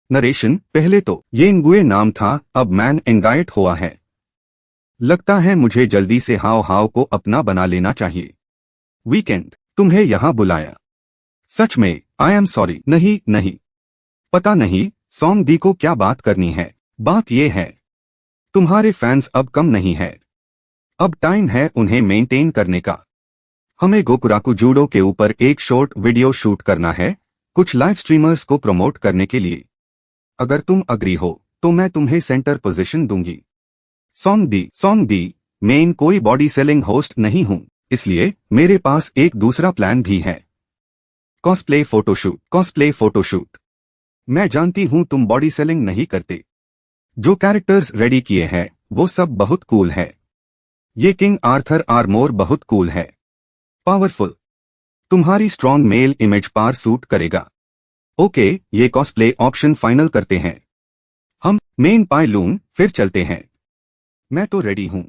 [SPEAKER 1] नरेशन, पहले तो येंगुए नाम था, अब मैन एंगाइट हुआ है। लगता है मुझे जल्दी से हाव को अपना बना लेना चाहिए। वीकेंड तुम्हें यहाँ बुलाया। सच में आई एम सॉरी। नहीं, पता नहीं सॉन्ग दी को क्या बात करनी है। बात ये है, तुम्हारे फैंस अब कम नहीं है, अब टाइम है उन्हें मेंटेन करने का। हमें गोकुराकू जूडो के ऊपर एक शॉर्ट वीडियो शूट करना है, कुछ लाइव स्ट्रीमर्स को प्रमोट करने के लिए। अगर तुम अग्री हो तो मैं तुम्हें सेंटर पोजीशन दूंगी। सॉन्ग दी, मैं कोई बॉडी सेलिंग होस्ट नहीं हूं, इसलिए मेरे पास एक दूसरा प्लान भी है। Cosplay photoshoot. मैं जानती हूं तुम बॉडी सेलिंग नहीं करते। जो कैरेक्टर्स रेडी किए हैं वो सब बहुत कूल है। ये किंग आर्थर आर्मोर बहुत कूल है, पावरफुल। तुम्हारी स्ट्रॉन्ग मेल इमेज पार सूट करेगा। ओके, ये कॉस्प्ले ऑप्शन फाइनल करते हैं। हम मेन पायलून फिर चलते हैं। मैं तो रेडी हूं।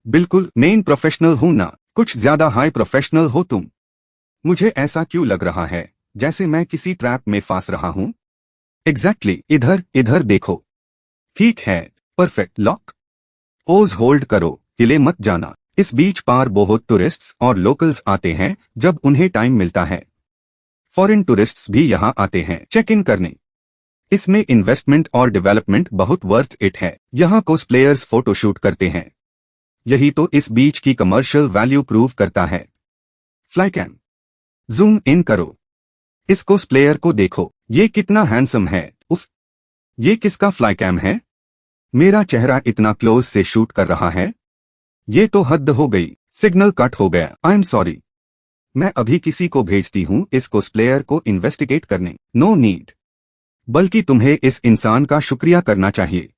[SPEAKER 1] बिल्कुल मेन प्रोफेशनल हूं ना, कुछ ज्यादा हाई प्रोफेशनल हो तुम। मुझे ऐसा क्यों लग रहा है जैसे मैं किसी ट्रैप में फंस रहा हूं? एग्जैक्टली, इधर देखो। ठीक है, परफेक्ट। लॉक पोज होल्ड करो, हिले मत जाना। इस बीच पार बहुत टूरिस्ट्स और लोकल्स आते हैं जब उन्हें टाइम मिलता है। फॉरेन टूरिस्ट्स भी यहाँ आते हैं चेक इन करने। इसमें इन्वेस्टमेंट और डेवलपमेंट बहुत वर्थ इट है। यहाँ कोस्प्लेयर्स फोटोशूट करते हैं, यही तो इस बीच की कमर्शियल वैल्यू प्रूव करता है। फ्लाई कैम जूम इन करो, इस कोस्प्लेयर को देखो, ये कितना हैंडसम है। उफ, ये किसका फ्लाई कैम है? मेरा चेहरा इतना क्लोज से शूट कर रहा है, ये तो हद हो गई। सिग्नल कट हो गया। आई एम सॉरी, मैं अभी किसी को भेजती हूँ इस कोस्प्लेयर को इन्वेस्टिगेट करने। नो नीड, बल्कि तुम्हें इस इंसान का शुक्रिया करना चाहिए,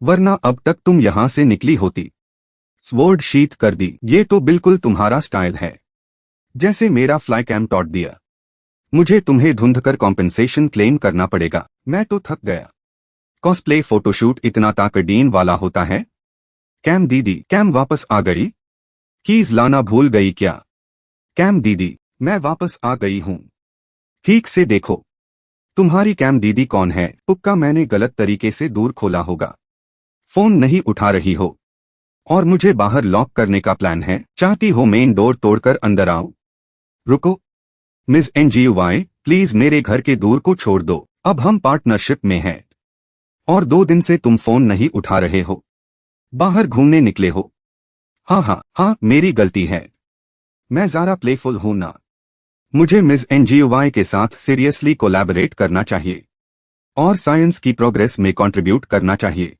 [SPEAKER 1] वरना अब तक तुम यहां से निकली होती। स्वॉर्ड शीथ कर दी, ये तो बिल्कुल तुम्हारा स्टाइल है, जैसे मेरा फ्लाई कैम टॉट दिया। मुझे तुम्हें धुंधकर कॉम्पेंसेशन क्लेम करना पड़ेगा, मैं तो थक गया। कॉस्प्ले फोटोशूट इतना ताकदीन वाला होता है? कैम दीदी, कैम वापस आ गई? कीज लाना भूल गई क्या? कैम दीदी, मैं वापस आ गई हूँ। ठीक से देखो। तुम्हारी कैम दीदी कौन है? तुक्का मैंने गलत तरीके से दूर खोला होगा। फोन नहीं उठा रही हो और मुझे बाहर लॉक करने का प्लान है। चाहती हो मेन डोर तोड़कर अंदर आओ? रुको मिस NGUY, प्लीज मेरे घर के दूर को छोड़ दो। अब हम पार्टनरशिप में हैं और 2 दिन से तुम फोन नहीं उठा रहे हो। बाहर घूमने निकले हो? हाँ हाँ हाँ, मेरी गलती है। मैं ज़रा प्लेफुल हूं ना। मुझे मिस NGUY के साथ सीरियसली कोलैबोरेट करना चाहिए और साइंस की प्रोग्रेस में कंट्रीब्यूट करना चाहिए।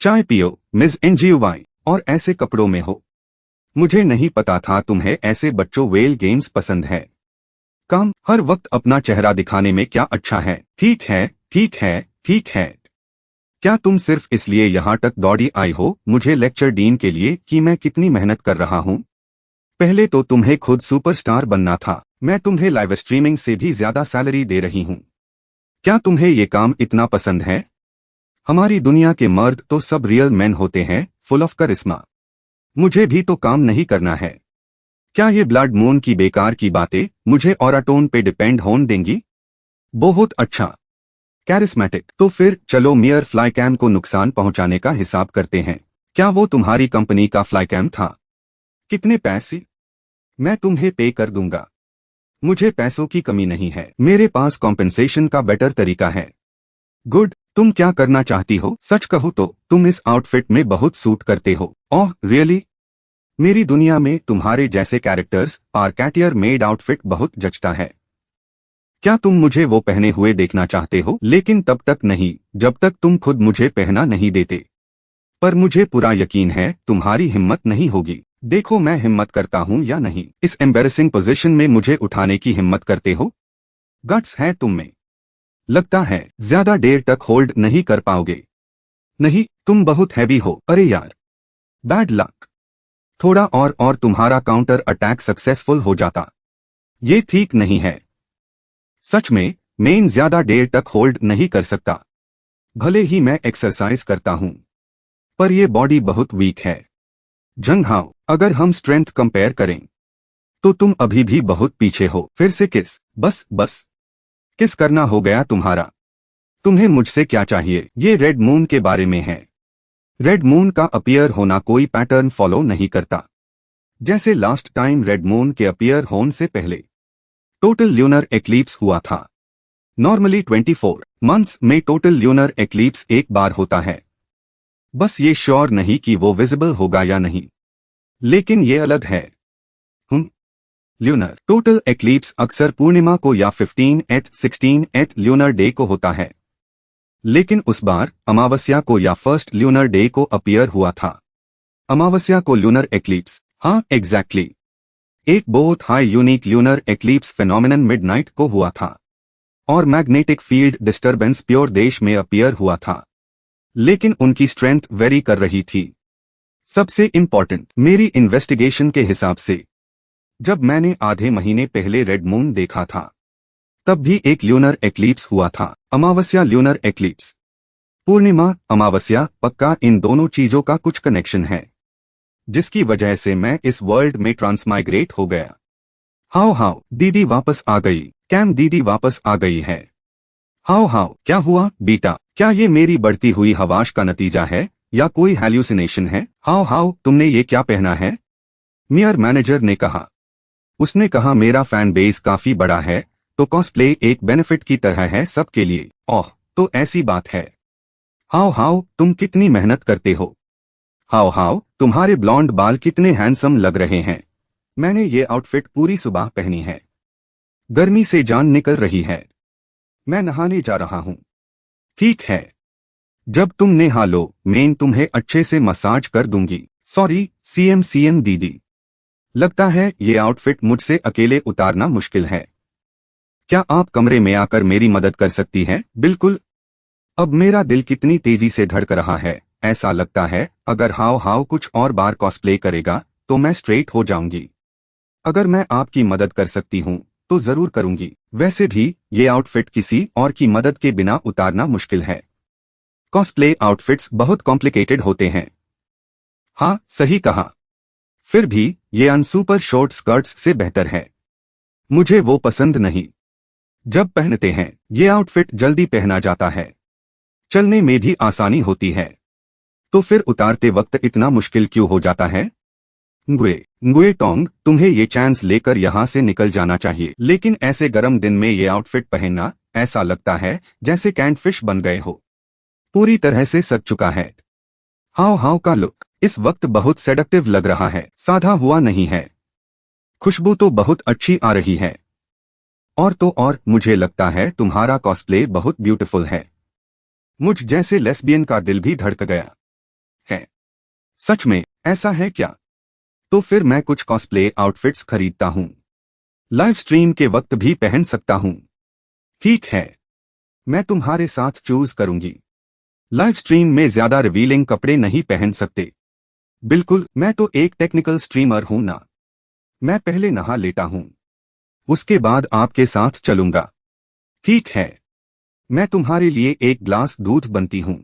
[SPEAKER 1] चाय पियो मिस NGUY, और ऐसे कपड़ों में हो। मुझे नहीं पता था तुम्हें ऐसे बच्चों वेल गेम्स पसंद है। काम हर वक्त अपना चेहरा दिखाने में क्या अच्छा है? ठीक है ठीक है ठीक है। क्या तुम सिर्फ इसलिए यहाँ तक दौड़ी आई हो मुझे लेक्चर डीन के लिए कि मैं कितनी मेहनत कर रहा हूँ? पहले तो तुम्हें खुद सुपरस्टार बनना था। मैं तुम्हें लाइव स्ट्रीमिंग से भी ज्यादा सैलरी दे रही हूँ। क्या तुम्हें ये काम इतना पसंद है? हमारी दुनिया के मर्द तो सब रियल मैन होते हैं, फुल ऑफ करिश्मा। मुझे भी तो काम नहीं करना है। क्या ये ब्लड मून की बेकार की बातें मुझे ऑराटोन पे डिपेंड होने देंगी? बहुत अच्छा, कैरिस्मेटिक। तो फिर चलो मियर फ्लाईकैम को नुकसान पहुंचाने का हिसाब करते हैं। क्या वो तुम्हारी कंपनी का फ्लाईकैम था? कितने पैसे? मैं तुम्हें पे कर दूंगा। मुझे पैसों की कमी नहीं है, मेरे पास कॉम्पेंसेशन का बेटर तरीका है। गुड, तुम क्या करना चाहती हो? सच कहूँ तो तुम इस आउटफिट में बहुत सूट करते हो। Oh really? मेरी दुनिया में तुम्हारे जैसे कैरेक्टर्स पर कैटियर मेड आउटफिट बहुत जचता है। क्या तुम मुझे वो पहने हुए देखना चाहते हो? लेकिन तब तक नहीं जब तक तुम खुद मुझे पहना नहीं देते। पर मुझे पूरा यकीन है तुम्हारी हिम्मत नहीं होगी। देखो मैं हिम्मत करता हूँ या नहीं। इस एम्बैरेसिंग पोजीशन में मुझे उठाने की हिम्मत करते हो? गट्स है तुम में। लगता है ज्यादा देर तक होल्ड नहीं कर पाओगे। नहीं, तुम बहुत हैवी हो। अरे यार, बैड लक। थोड़ा और तुम्हारा काउंटर अटैक सक्सेसफुल हो जाता। ये ठीक नहीं है। सच में मैं ज्यादा देर तक होल्ड नहीं कर सकता। भले ही मैं एक्सरसाइज करता हूं, पर यह बॉडी बहुत वीक है। जंगहाओ, अगर हम स्ट्रेंथ कंपेयर करें तो तुम अभी भी बहुत पीछे हो। फिर से किस? बस किस करना हो गया तुम्हारा? तुम्हें मुझसे क्या चाहिए? ये रेड मून के बारे में है। रेड मून का अपीयर होना कोई पैटर्न फॉलो नहीं करता। जैसे लास्ट टाइम रेड मून के अपीयर होने से पहले टोटल ल्यूनर एक्लिप्स हुआ था। नॉर्मली 24 मंथ्स में टोटल ल्यूनर एक्लिप्स एक बार होता है। बस ये श्योर नहीं कि वो विजिबल होगा या नहीं, लेकिन ये अलग है। ल्यूनर टोटल एक्लिप्स अक्सर पूर्णिमा को या 15th 16th ल्यूनर डे को होता है, लेकिन उस बार अमावस्या को या फर्स्ट ल्यूनर डे को अपीयर हुआ था। अमावस्या को ल्यूनर एक्लिप्स, हाँ एग्जैक्टली, एक बहुत high unique lunar eclipse phenomenon midnight को हुआ था और मैग्नेटिक फील्ड डिस्टर्बेंस प्योर देश में अपीयर हुआ था, लेकिन उनकी स्ट्रेंथ वेरी कर रही थी। सबसे इंपॉर्टेंट, मेरी इन्वेस्टिगेशन के हिसाब से जब मैंने आधे महीने पहले रेड मून देखा था तब भी एक ल्यूनर एक्लिप्स हुआ था। अमावस्या ल्यूनर एक्लिप्स, पूर्णिमा अमावस्या, पक्का इन दोनों चीजों का कुछ कनेक्शन है, जिसकी वजह से मैं इस वर्ल्ड में ट्रांसमाइग्रेट हो गया। हाउ दीदी वापस आ गई। कैम दीदी वापस आ गई है। हाउ क्या हुआ बेटा? क्या ये मेरी बढ़ती हुई हवाश का नतीजा है या कोई हैल्यूसिनेशन है? हाउ तुमने ये क्या पहना है? मियर मैनेजर ने कहा। उसने कहा मेरा फैन बेस काफी बड़ा है तो कॉस्प्ले एक बेनिफिट की तरह है सबके लिए। ओह, तो ऐसी बात है। हाउ तुम कितनी मेहनत करते हो। हाउ तुम्हारे ब्लॉन्ड बाल कितने हैंडसम लग रहे हैं। मैंने ये आउटफिट पूरी सुबह पहनी है। गर्मी से जान निकल रही है। मैं नहाने जा रहा हूं। ठीक है, जब तुम नहा लो मैं तुम्हें अच्छे से मसाज कर दूंगी। सॉरी सीएम दीदी, लगता है ये आउटफिट मुझसे अकेले उतारना मुश्किल है। क्या आप कमरे में आकर मेरी मदद कर सकती हैं? बिल्कुल। अब मेरा दिल कितनी तेजी से धड़क रहा है। ऐसा लगता है अगर हाउ कुछ और बार कॉस्प्ले करेगा तो मैं स्ट्रेट हो जाऊंगी। अगर मैं आपकी मदद कर सकती हूं तो जरूर करूंगी। वैसे भी ये आउटफिट किसी और की मदद के बिना उतारना मुश्किल है। कॉस्प्ले आउटफिट्स बहुत कॉम्प्लिकेटेड होते हैं। हाँ, सही कहा। फिर भी ये अनसुपर शॉर्ट स्कर्ट्स से बेहतर है। मुझे वो पसंद नहीं। जब पहनते हैं ये आउटफिट जल्दी पहना जाता है, चलने में भी आसानी होती है, तो फिर उतारते वक्त इतना मुश्किल क्यों हो जाता है? nguye टोंग, तुम्हें ये चांस लेकर यहाँ से निकल जाना चाहिए, लेकिन ऐसे गर्म दिन में ये आउटफिट पहनना, ऐसा लगता है जैसे कैंट फिश बन गए हो। पूरी तरह से सज चुका है। हाव हाव का लुक इस वक्त बहुत सेडक्टिव लग रहा है, साधा हुआ नहीं है। खुशबू तो बहुत अच्छी आ रही है। और तो और मुझे लगता है तुम्हारा कॉस्प्ले बहुत ब्यूटीफुल है। मुझ जैसे लेस्बियन का दिल भी धड़क गया है। सच में ऐसा है क्या? तो फिर मैं कुछ कॉस्प्ले आउटफिट्स खरीदता हूँ, लाइव स्ट्रीम के वक्त भी पहन सकता हूँ। ठीक है, मैं तुम्हारे साथ चूज करूंगी। लाइव स्ट्रीम में ज्यादा रिवीलिंग कपड़े नहीं पहन सकते। बिल्कुल, मैं तो एक टेक्निकल स्ट्रीमर हूं ना। मैं पहले नहा लेता हूं, उसके बाद आपके साथ चलूंगा। ठीक है, मैं तुम्हारे लिए एक ग्लास दूध बनती हूं।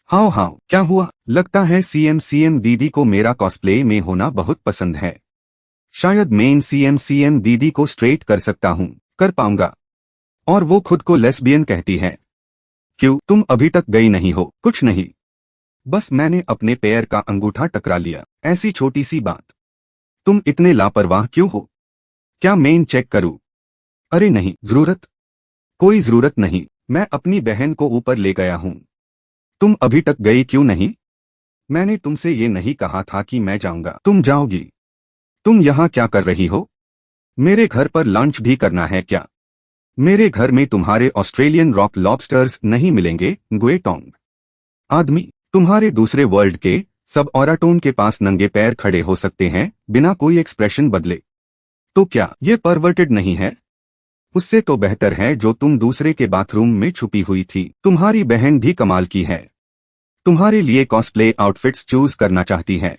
[SPEAKER 1] हाँ हाँ, क्या हुआ? लगता है सीएम दीदी को मेरा कॉस्प्ले में होना बहुत पसंद है। शायद मेन सीएम दीदी को स्ट्रेट कर सकता हूं, कर पाऊंगा। और वो खुद को लेस्बियन कहती है। क्यों, तुम अभी तक गई नहीं हो? कुछ नहीं, बस मैंने अपने पैर का अंगूठा टकरा लिया, ऐसी छोटी सी बात। तुम इतने लापरवाह क्यों हो? क्या मेन चेक करूं? अरे नहीं, कोई जरूरत नहीं, मैं अपनी बहन को ऊपर ले गया हूं। तुम अभी तक गई क्यों नहीं? मैंने तुमसे ये नहीं कहा था कि मैं जाऊंगा, तुम जाओगी। तुम यहाँ क्या कर रही हो? मेरे घर पर लंच भी करना है क्या? मेरे घर में तुम्हारे ऑस्ट्रेलियन रॉक लॉबस्टर्स नहीं मिलेंगे। गुए टोंग आदमी, तुम्हारे दूसरे वर्ल्ड के सब ऑराटोन के पास नंगे पैर खड़े हो सकते हैं बिना कोई एक्सप्रेशन बदले। तो क्या ये परवर्टेड नहीं है? उससे तो बेहतर है जो तुम दूसरे के बाथरूम में छुपी हुई थी। तुम्हारी बहन भी कमाल की है, तुम्हारे लिए कॉस्प्ले आउटफिट्स चूज करना चाहती है।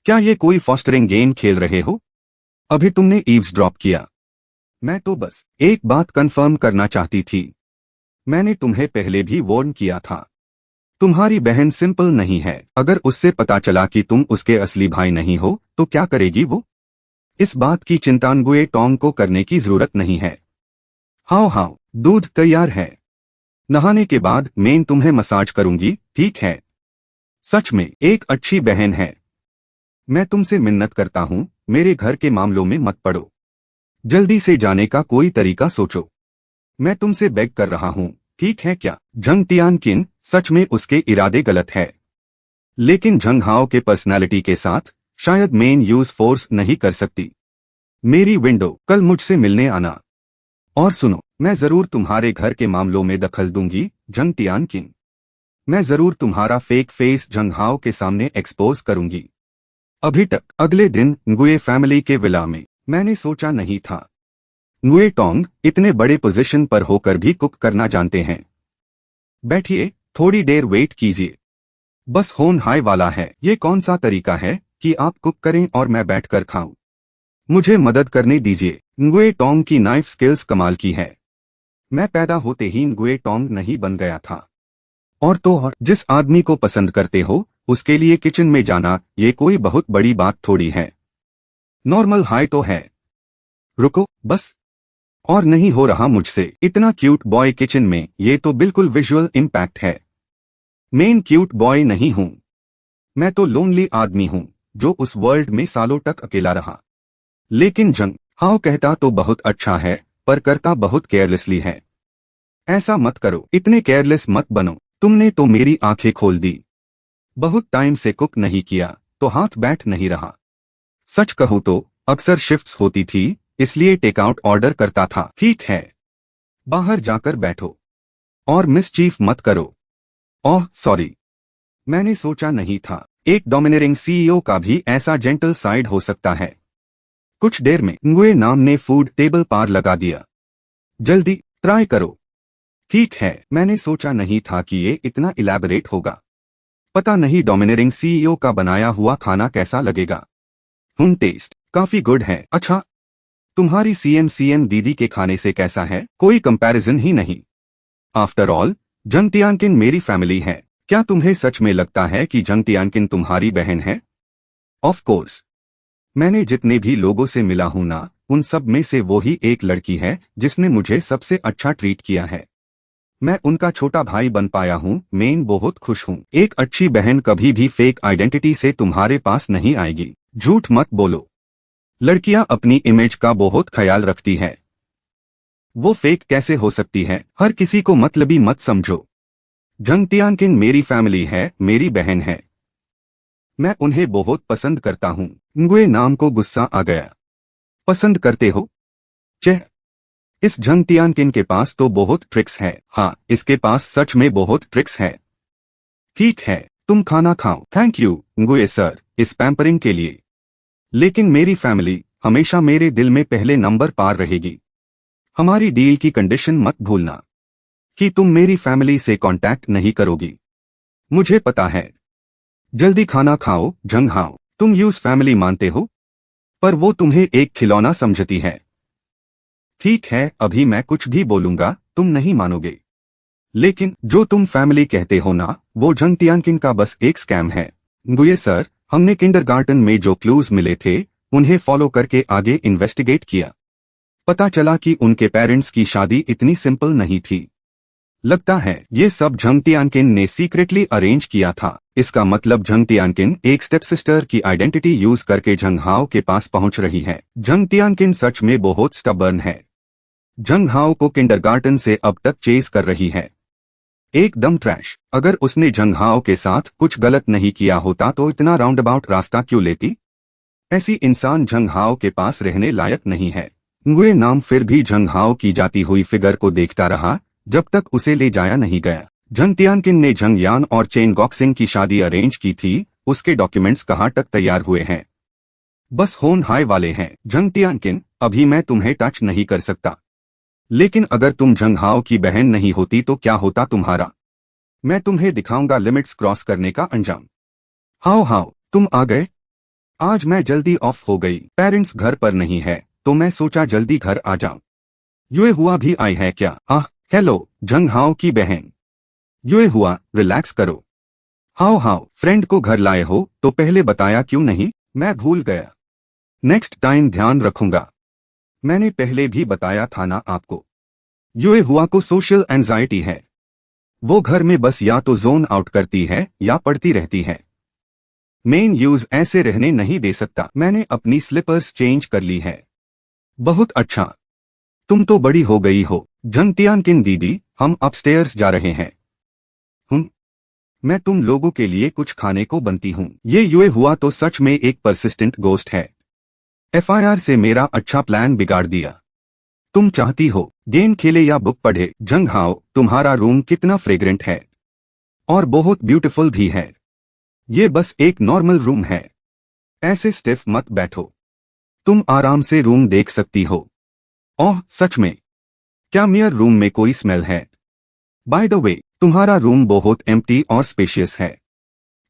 [SPEAKER 1] क्या ये कोई फॉस्टरिंग गेम खेल रहे हो? अभी तुमने ईव्सड्रॉप किया। मैं तो बस एक बात कंफर्म करना चाहती थी। मैंने तुम्हें पहले भी वार्न किया था। तुम्हारी बहन सिंपल नहीं है। अगर उससे पता चला कि तुम उसके असली भाई नहीं हो तो क्या करेगी वो? इस बात की चिंता गुए टोंग को करने की जरूरत नहीं है। हाओ हाओ, दूध तैयार है। नहाने के बाद मैं तुम्हें मसाज करूंगी, ठीक है? सच में एक अच्छी बहन है। मैं तुमसे मिन्नत करता हूं, मेरे घर के मामलों में मत पड़ो। जल्दी से जाने का कोई तरीका सोचो। मैं तुमसे बेग कर रहा हूं, ठीक है क्या? जंग टियानकिन, सच में उसके इरादे गलत है, लेकिन जंग हाओ के पर्सनालिटी के साथ शायद मेन यूज फोर्स नहीं कर सकती। मेरी विंडो, कल मुझसे मिलने आना। और सुनो, मैं जरूर तुम्हारे घर के मामलों में दखल दूंगी जंग टियानकिन। मैं जरूर तुम्हारा फेक फेस जंग हाओ के सामने एक्सपोज करूंगी। अभी तक अगले दिन गुए फैमिली के विला में मैंने सोचा नहीं था गुए टोंग इतने बड़े पोजीशन पर होकर भी कुक करना जानते हैं। बैठिए, थोड़ी देर वेट कीजिए। बस होन हाई वाला है। ये कौन सा तरीका है कि आप कुक करें और मैं बैठकर खाऊं? मुझे मदद करने दीजिए। गुए टोंग की नाइफ स्किल्स कमाल की है। मैं पैदा होते ही गुए टोंग नहीं बन गया था। और तो और, जिस आदमी को पसंद करते हो उसके लिए किचन में जाना ये कोई बहुत बड़ी बात थोड़ी है। नॉर्मल हाई तो है। रुको बस, और नहीं हो रहा मुझसे। इतना क्यूट बॉय किचन में, ये तो बिल्कुल विजुअल इम्पैक्ट है। मेन क्यूट बॉय नहीं हूं मैं, तो लोनली आदमी हूं जो उस वर्ल्ड में सालों तक अकेला रहा। लेकिन जंग हाओ कहता तो बहुत अच्छा है, पर करता बहुत केयरलेसली है। ऐसा मत करो, इतने केयरलेस मत बनो। तुमने तो मेरी आंखें खोल दी। बहुत टाइम से कुक नहीं किया तो हाथ बैठ नहीं रहा। सच कहूं तो अक्सर शिफ्ट्स होती थी, इसलिए टेकआउट ऑर्डर करता था। ठीक है, बाहर जाकर बैठो और मिसचीफ मत करो। ओह सॉरी, मैंने सोचा नहीं था एक डोमिनेटिंग सीईओ का भी ऐसा जेंटल साइड हो सकता है। कुछ देर में गुए नाम ने फूड टेबल पार लगा दिया। जल्दी ट्राई करो। ठीक है, मैंने सोचा नहीं था कि ये इतना इलैबोरेट होगा। पता नहीं डोमिनेटिंग सीईओ का बनाया हुआ खाना कैसा लगेगा। टेस्ट काफी गुड है। अच्छा, तुम्हारी सीएम दीदी के खाने से कैसा है? कोई कंपैरिजन ही नहीं। आफ्टर ऑल, जंग टियानकिन मेरी फैमिली है। क्या तुम्हें सच में लगता है कि जंग टियानकिन तुम्हारी बहन है? ऑफ कोर्स, मैंने जितने भी लोगों से मिला हूं ना, उन सब में से वो ही एक लड़की है जिसने मुझे सबसे अच्छा ट्रीट किया है। मैं उनका छोटा भाई बन पाया हूँ, मैं बहुत खुश हूँ। एक अच्छी बहन कभी भी फेक आइडेंटिटी से तुम्हारे पास नहीं आएगी। झूठ मत बोलो। लड़कियां अपनी इमेज का बहुत ख्याल रखती है, वो फेक कैसे हो सकती है? हर किसी को मतलबी मत समझो। जंग टियानकिन मेरी फैमिली है, मेरी बहन है, मैं उन्हें बहुत पसंद करता हूँ। nguye नाम को गुस्सा आ गया। पसंद करते हो? चह, इस जंग टियानकिन के पास तो बहुत ट्रिक्स है। हाँ, इसके पास सच में बहुत ट्रिक्स है। ठीक है, तुम खाना खाओ। थैंक यू nguye सर, इस पैम्परिंग के लिए। लेकिन मेरी फैमिली हमेशा मेरे दिल में पहले नंबर पार रहेगी। हमारी डील की कंडीशन मत भूलना कि तुम मेरी फैमिली से कांटेक्ट नहीं करोगी। मुझे पता है। जल्दी खाना खाओ जंग हाओ। तुम यूज फैमिली मानते हो, पर वो तुम्हें एक खिलौना समझती है। ठीक है, अभी मैं कुछ भी बोलूंगा तुम नहीं मानोगे। लेकिन जो तुम फैमिली कहते हो ना, वो जंग टियानकिन का बस एक स्कैम है। nguye सर, हमने किंडरगार्टन में जो क्लूज मिले थे उन्हें फॉलो करके आगे इन्वेस्टिगेट किया। पता चला कि उनके पेरेंट्स की शादी इतनी सिंपल नहीं थी। लगता है ये सब जंग टियानकिन ने सीक्रेटली अरेंज किया था। इसका मतलब जंग टियानकिन एक स्टेप सिस्टर की आइडेंटिटी यूज करके जंग हाओ के पास पहुंच रही है। जंग टियानकिन सच में बहुत स्टबर्न है। जंग हाओ को किंडरगार्टन से अब तक चेज कर रही है। एकदम ट्रैश। अगर उसने जंग हाओ के साथ कुछ गलत नहीं किया होता तो इतना राउंडअबाउट रास्ता क्यों लेती? ऐसी इंसान जंग हाओ के पास रहने लायक नहीं है। nguye नाम फिर भी जंग हाओ की जाती हुई फिगर को देखता रहा जब तक उसे ले जाया नहीं गया। जंग टियानकिन ने जंग यान और चेन गॉक्सिंग की शादी अरेंज की थी। उसके डॉक्यूमेंट्स कहाँ तक तैयार हुए हैं? बस होन हाय वाले हैं। जंग टियानकिन, अभी मैं तुम्हें टच नहीं कर सकता, लेकिन अगर तुम जंग हाओ की बहन नहीं होती तो क्या होता तुम्हारा? मैं तुम्हें दिखाऊंगा लिमिट्स क्रॉस करने का अंजाम। हाओ हाओ, तुम आ गए। आज मैं जल्दी ऑफ हो गई। पेरेंट्स घर पर नहीं है तो मैं सोचा जल्दी घर आ जाऊं। यूए हुआ भी आई है क्या? हाँ, हेलो जंग हाओ की बहन। यूए हुआ, रिलैक्स करो। हाओ हाओ, फ्रेंड को घर लाए हो तो पहले बताया क्यों नहीं? मैं भूल गया। नेक्स्ट टाइम ध्यान रखूंगा। मैंने पहले भी बताया था ना आपको। यूए हुआ को सोशल एंजाइटी है। वो घर में बस या तो जोन आउट करती है या पढ़ती रहती है। मेन यूज ऐसे रहने नहीं दे सकता। मैंने अपनी स्लीपर्स चेंज कर ली है। बहुत अच्छा, तुम तो बड़ी हो गई हो। जंग टियानकिन दीदी, हम अपस्टेयर्स जा रहे हैं। मैं तुम लोगों के लिए कुछ खाने को बनती हूँ। ये यूए हुआ तो सच में एक परसिस्टेंट गोस्ट है। एफआईआर से मेरा अच्छा प्लान बिगाड़ दिया। तुम चाहती हो गेम खेले या बुक पढ़े? जंग हाओ, तुम्हारा रूम कितना फ्रेग्रेंट है और बहुत ब्यूटीफुल भी है। ये बस एक नॉर्मल रूम है। ऐसे स्टिफ मत बैठो। तुम आराम से रूम देख सकती हो। ओह सच में? क्या मेरे रूम में कोई स्मेल है? बाय द वे, तुम्हारा रूम बहुत एम्प्टी और स्पेशियस है।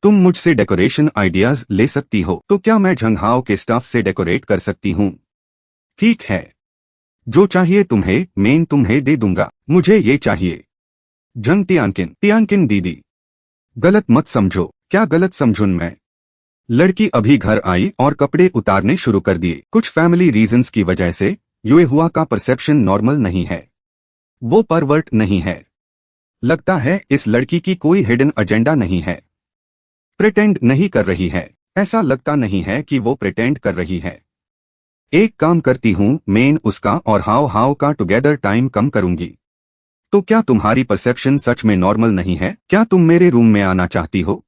[SPEAKER 1] तुम मुझसे डेकोरेशन आइडियाज ले सकती हो। तो क्या मैं जंग हाओ के स्टाफ से डेकोरेट कर सकती हूँ? ठीक है, जो चाहिए तुम्हें मैं तुम्हें दे दूंगा। मुझे ये चाहिए। जंग टियानकिन, टियानकिन दीदी, गलत मत समझो। क्या गलत समझूं मैं? लड़की अभी घर आई और कपड़े उतारने शुरू कर दिए। कुछ फैमिली रीजंस की वजह से यूए हुआ का परसेप्शन नॉर्मल नहीं है। वो परवर्ट नहीं है। लगता है इस लड़की की कोई हिडन एजेंडा नहीं है। प्रिटेंड नहीं कर रही है। ऐसा लगता नहीं है कि वो प्रिटेंड कर रही है। एक काम करती हूँ, मैं उसका और हाव हाव का टुगेदर टाइम कम करूंगी। तो क्या तुम्हारी परसेप्शन सच में नॉर्मल नहीं है? क्या तुम मेरे रूम में आना चाहती हो?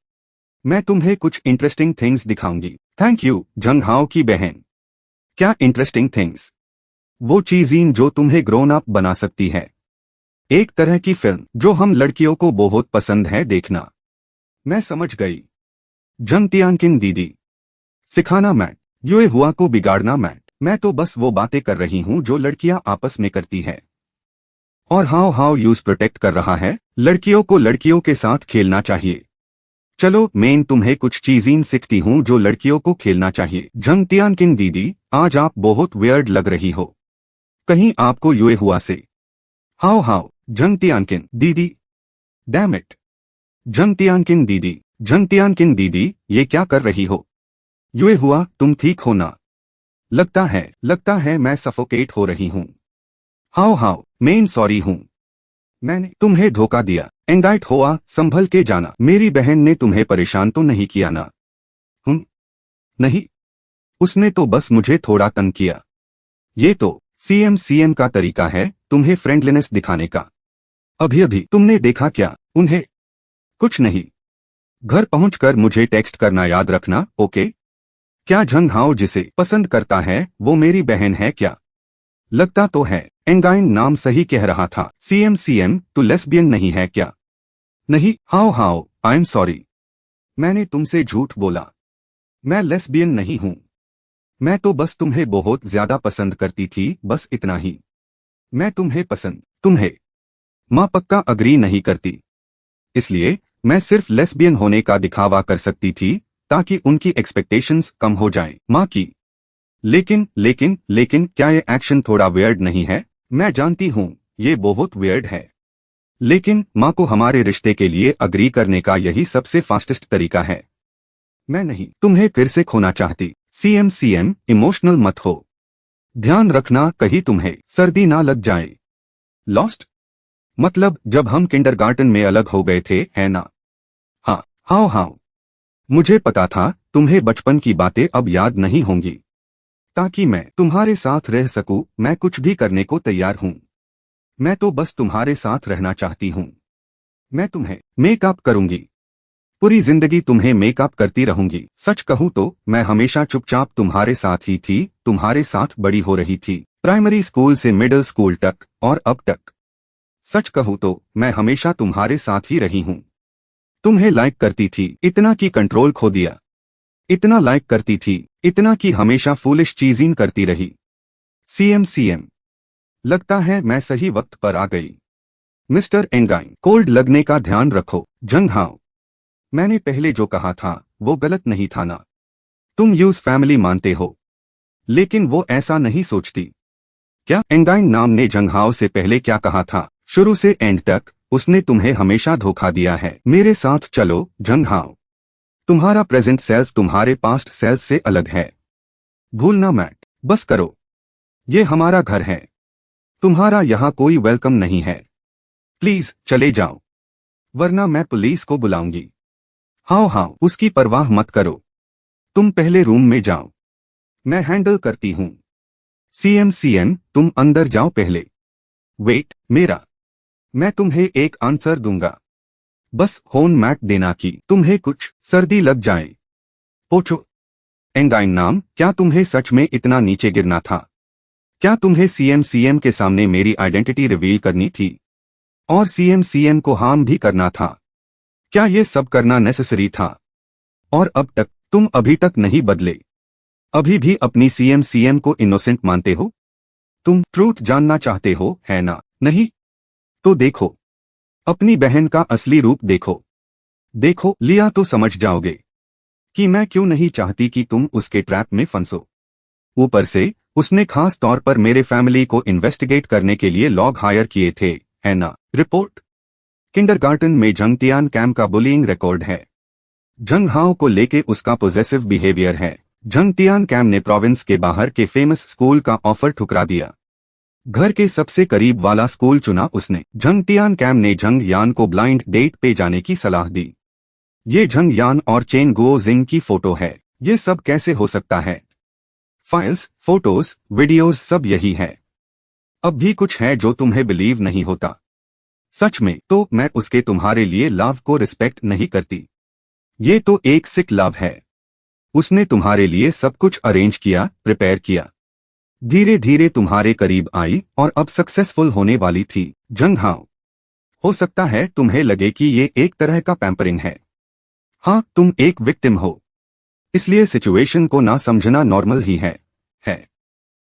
[SPEAKER 1] मैं तुम्हें कुछ इंटरेस्टिंग थिंग्स दिखाऊंगी। थैंक यू जंग हाओ की बहन। क्या इंटरेस्टिंग थिंग्स? वो चीजें जो तुम्हें ग्रोन अप बना सकती है। एक तरह की फिल्म जो हम लड़कियों को बहुत पसंद है देखना। मैं समझ गई। जंग टियानकिन दीदी, सिखाना मैट, यूए हुआ को बिगाड़ना मैट। मैं तो बस वो बातें कर रही हूँ जो लड़कियां आपस में करती है। और हाउ हाउ यूज प्रोटेक्ट कर रहा है। लड़कियों को लड़कियों के साथ खेलना चाहिए। चलो मैं तुम्हें कुछ चीजें सिखती हूँ जो लड़कियों को खेलना चाहिए। जंग टियानकिन दीदी, आज आप बहुत वियर्ड लग रही हो। कहीं आपको यूए हुआ से? हाउ हाउ, जंग टियानकिन दीदी, डैम इट। जंग टियानकिन दीदी, जंग टियानकिन दीदी, ये क्या कर रही हो? यूए हुआ, तुम ठीक हो ना? लगता है मैं सफोकेट हो रही हूँ। हाउ मैं सॉरी हूँ। मैंने तुम्हें धोखा दिया। एंगाइट हुआ, संभल के जाना। मेरी बहन ने तुम्हें परेशान तो नहीं किया ना? नहीं, उसने तो बस मुझे थोड़ा तंग किया। ये तो सीएम का तरीका है तुम्हें फ्रेंडलीनेस दिखाने का। अभी अभी तुमने देखा क्या उन्हें? कुछ नहीं। घर पहुंचकर मुझे टेक्स्ट करना याद रखना, ओके? क्या झंग हाओ जिसे पसंद करता है वो मेरी बहन है क्या? लगता तो है एंगाइन नाम सही कह रहा था। सीएम तू लेस्बियन नहीं है क्या? नहीं, हाओ आई एम सॉरी। मैंने तुमसे झूठ बोला। मैं लेस्बियन नहीं हूं। मैं तो बस तुम्हें बहुत ज्यादा पसंद करती थी, बस इतना ही। मैं तुम्हें माँ पक्का अग्री नहीं करती, इसलिए मैं सिर्फ लेस्बियन होने का दिखावा कर सकती थी ताकि उनकी एक्सपेक्टेशंस कम हो जाएं माँ की। लेकिन क्या ये एक्शन थोड़ा वियर्ड नहीं है? मैं जानती हूँ ये बहुत वियर्ड है, लेकिन माँ को हमारे रिश्ते के लिए अग्री करने का यही सबसे फास्टेस्ट तरीका है। मैं नहीं तुम्हें फिर से खोना चाहती। सीएम इमोशनल मत हो। ध्यान रखना कहीं तुम्हें सर्दी ना लग जाए। लॉस्ट मतलब जब हम किंडरगार्टन में अलग हो गए थे, है ना? हाँ हाउ मुझे पता था तुम्हें बचपन की बातें अब याद नहीं होंगी। ताकि मैं तुम्हारे साथ रह सकूं, मैं कुछ भी करने को तैयार हूं। मैं तो बस तुम्हारे साथ रहना चाहती हूं। मैं तुम्हें मेकअप करूंगी, पूरी जिंदगी तुम्हें मेकअप करती रहूंगी। सच कहूं तो मैं हमेशा चुपचाप तुम्हारे साथ ही थी, तुम्हारे साथ बड़ी हो रही थी, प्राइमरी स्कूल से मिडिल स्कूल तक और अब तक। सच कहूं तो मैं हमेशा तुम्हारे साथ ही रही हूं। तुम्हें लाइक करती थी, इतना कि कंट्रोल खो दिया। इतना लाइक करती थी, इतना कि हमेशा फूलिश चीजिंग करती रही। सीएम लगता है मैं सही वक्त पर आ गई। मिस्टर एंगाइन, कोल्ड लगने का ध्यान रखो। जंग हाओ, मैंने पहले जो कहा था वो गलत नहीं था ना? तुम यूज फैमिली मानते हो, लेकिन वो ऐसा नहीं सोचती। क्या एंगाइन नाम ने जंगहाओ से पहले क्या कहा था? शुरू से एंड तक उसने तुम्हें हमेशा धोखा दिया है। मेरे साथ चलो जंगहाओ। तुम्हारा प्रेजेंट सेल्फ तुम्हारे पास्ट सेल्फ से अलग है। भूलना मत, बस करो। ये हमारा घर है, तुम्हारा यहाँ कोई वेलकम नहीं है। प्लीज चले जाओ, वरना मैं पुलिस को बुलाऊंगी। हाउ उसकी परवाह मत करो। तुम पहले रूम में जाओ, मैं हैंडल करती हूँ। सीएम तुम अंदर जाओ पहले। वेट मेरा, मैं तुम्हें एक आंसर दूंगा। बस होन मैट देना कि तुम्हें कुछ सर्दी लग जाए। पोछो। एंगाइन नाम, क्या तुम्हें सच में इतना नीचे गिरना था? क्या तुम्हें सीएम के सामने मेरी आइडेंटिटी रिवील करनी थी और सीएम को हार्म भी करना था? क्या ये सब करना नेसेसरी था? और अब तक तुम अभी तक नहीं बदले, अभी भी अपनी सीएम को इनोसेंट मानते हो? तुम ट्रूथ जानना चाहते हो, है ना? नहीं तो देखो, अपनी बहन का असली रूप देखो लिया तो समझ जाओगे कि मैं क्यों नहीं चाहती कि तुम उसके ट्रैप में फंसो। ऊपर से उसने खास तौर पर मेरे फैमिली को इन्वेस्टिगेट करने के लिए लॉग हायर किए थे, है ना? रिपोर्ट, किंडरगार्टन में जंगटियान कैम का बुलिंग रिकॉर्ड है। जंगहाओ को लेके उसका पॉजेसिव बिहेवियर है। जंगटियान कैम ने प्रोविंस के बाहर के फेमस स्कूल का ऑफर ठुकरा दिया। घर के सबसे करीब वाला स्कूल चुना उसने। जंगटियान कैम ने जंग यान को ब्लाइंड डेट पे जाने की सलाह दी। ये जंग यान और चेन गुओ जिंग की फोटो है। ये सब कैसे हो सकता है? फाइल्स, फोटोज, वीडियोज सब यही है। अब भी कुछ है जो तुम्हें बिलीव नहीं होता। सच में तो मैं उसके तुम्हारे लिए लव को रिस्पेक्ट नहीं करती। ये तो एक सिक लव है। उसने तुम्हारे लिए सब कुछ अरेंज किया, प्रिपेयर किया, धीरे धीरे तुम्हारे करीब आई और अब सक्सेसफुल होने वाली थी। जंगहाओ, हो सकता है तुम्हें लगे कि ये एक तरह का पैम्परिंग है। हाँ, तुम एक विक्टिम हो, इसलिए सिचुएशन को ना समझना नॉर्मल ही है।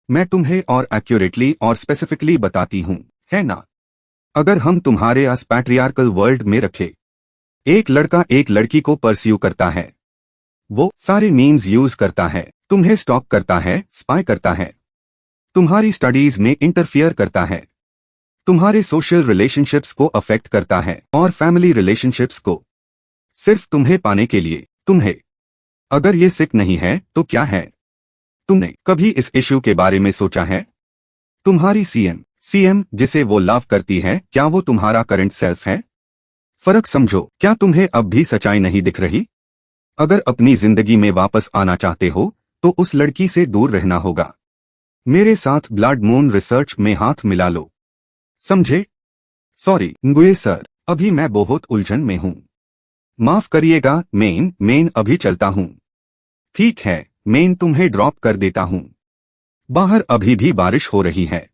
[SPEAKER 1] मैं तुम्हें और एक्यूरेटली और स्पेसिफिकली बताती हूँ, है ना? अगर हम तुम्हारे आस पैट्रियार्कल वर्ल्ड में रखे, एक लड़का एक लड़की को परस्यू करता है, वो सारे मीन्स यूज करता है, तुम्हें स्टॉक करता है, स्पाई करता है, तुम्हारी स्टडीज में इंटरफियर करता है, तुम्हारे सोशल रिलेशनशिप्स को अफेक्ट करता है और फैमिली रिलेशनशिप्स को, सिर्फ तुम्हें पाने के लिए। तुम्हें अगर ये सिक नहीं है तो क्या है? तुमने कभी इस इश्यू के बारे में सोचा है? तुम्हारी सीएम जिसे वो लव करती है, क्या वो तुम्हारा करंट सेल्फ है? फर्क समझो। क्या तुम्हें अब भी सच्चाई नहीं दिख रही? अगर अपनी जिंदगी में वापस आना चाहते हो तो उस लड़की से दूर रहना होगा। मेरे साथ ब्लड मून रिसर्च में हाथ मिला लो, समझे? सॉरी गुए सर, अभी मैं बहुत उलझन में हूँ, माफ करिएगा। मेन अभी चलता हूँ। ठीक है मेन, तुम्हें ड्रॉप कर देता हूँ। बाहर अभी भी बारिश हो रही है।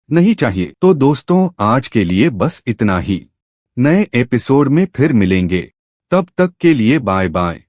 [SPEAKER 1] नहीं चाहिए। तो दोस्तों आज के लिए बस इतना ही। नए एपिसोड में फिर मिलेंगे, तब तक के लिए बाय बाय।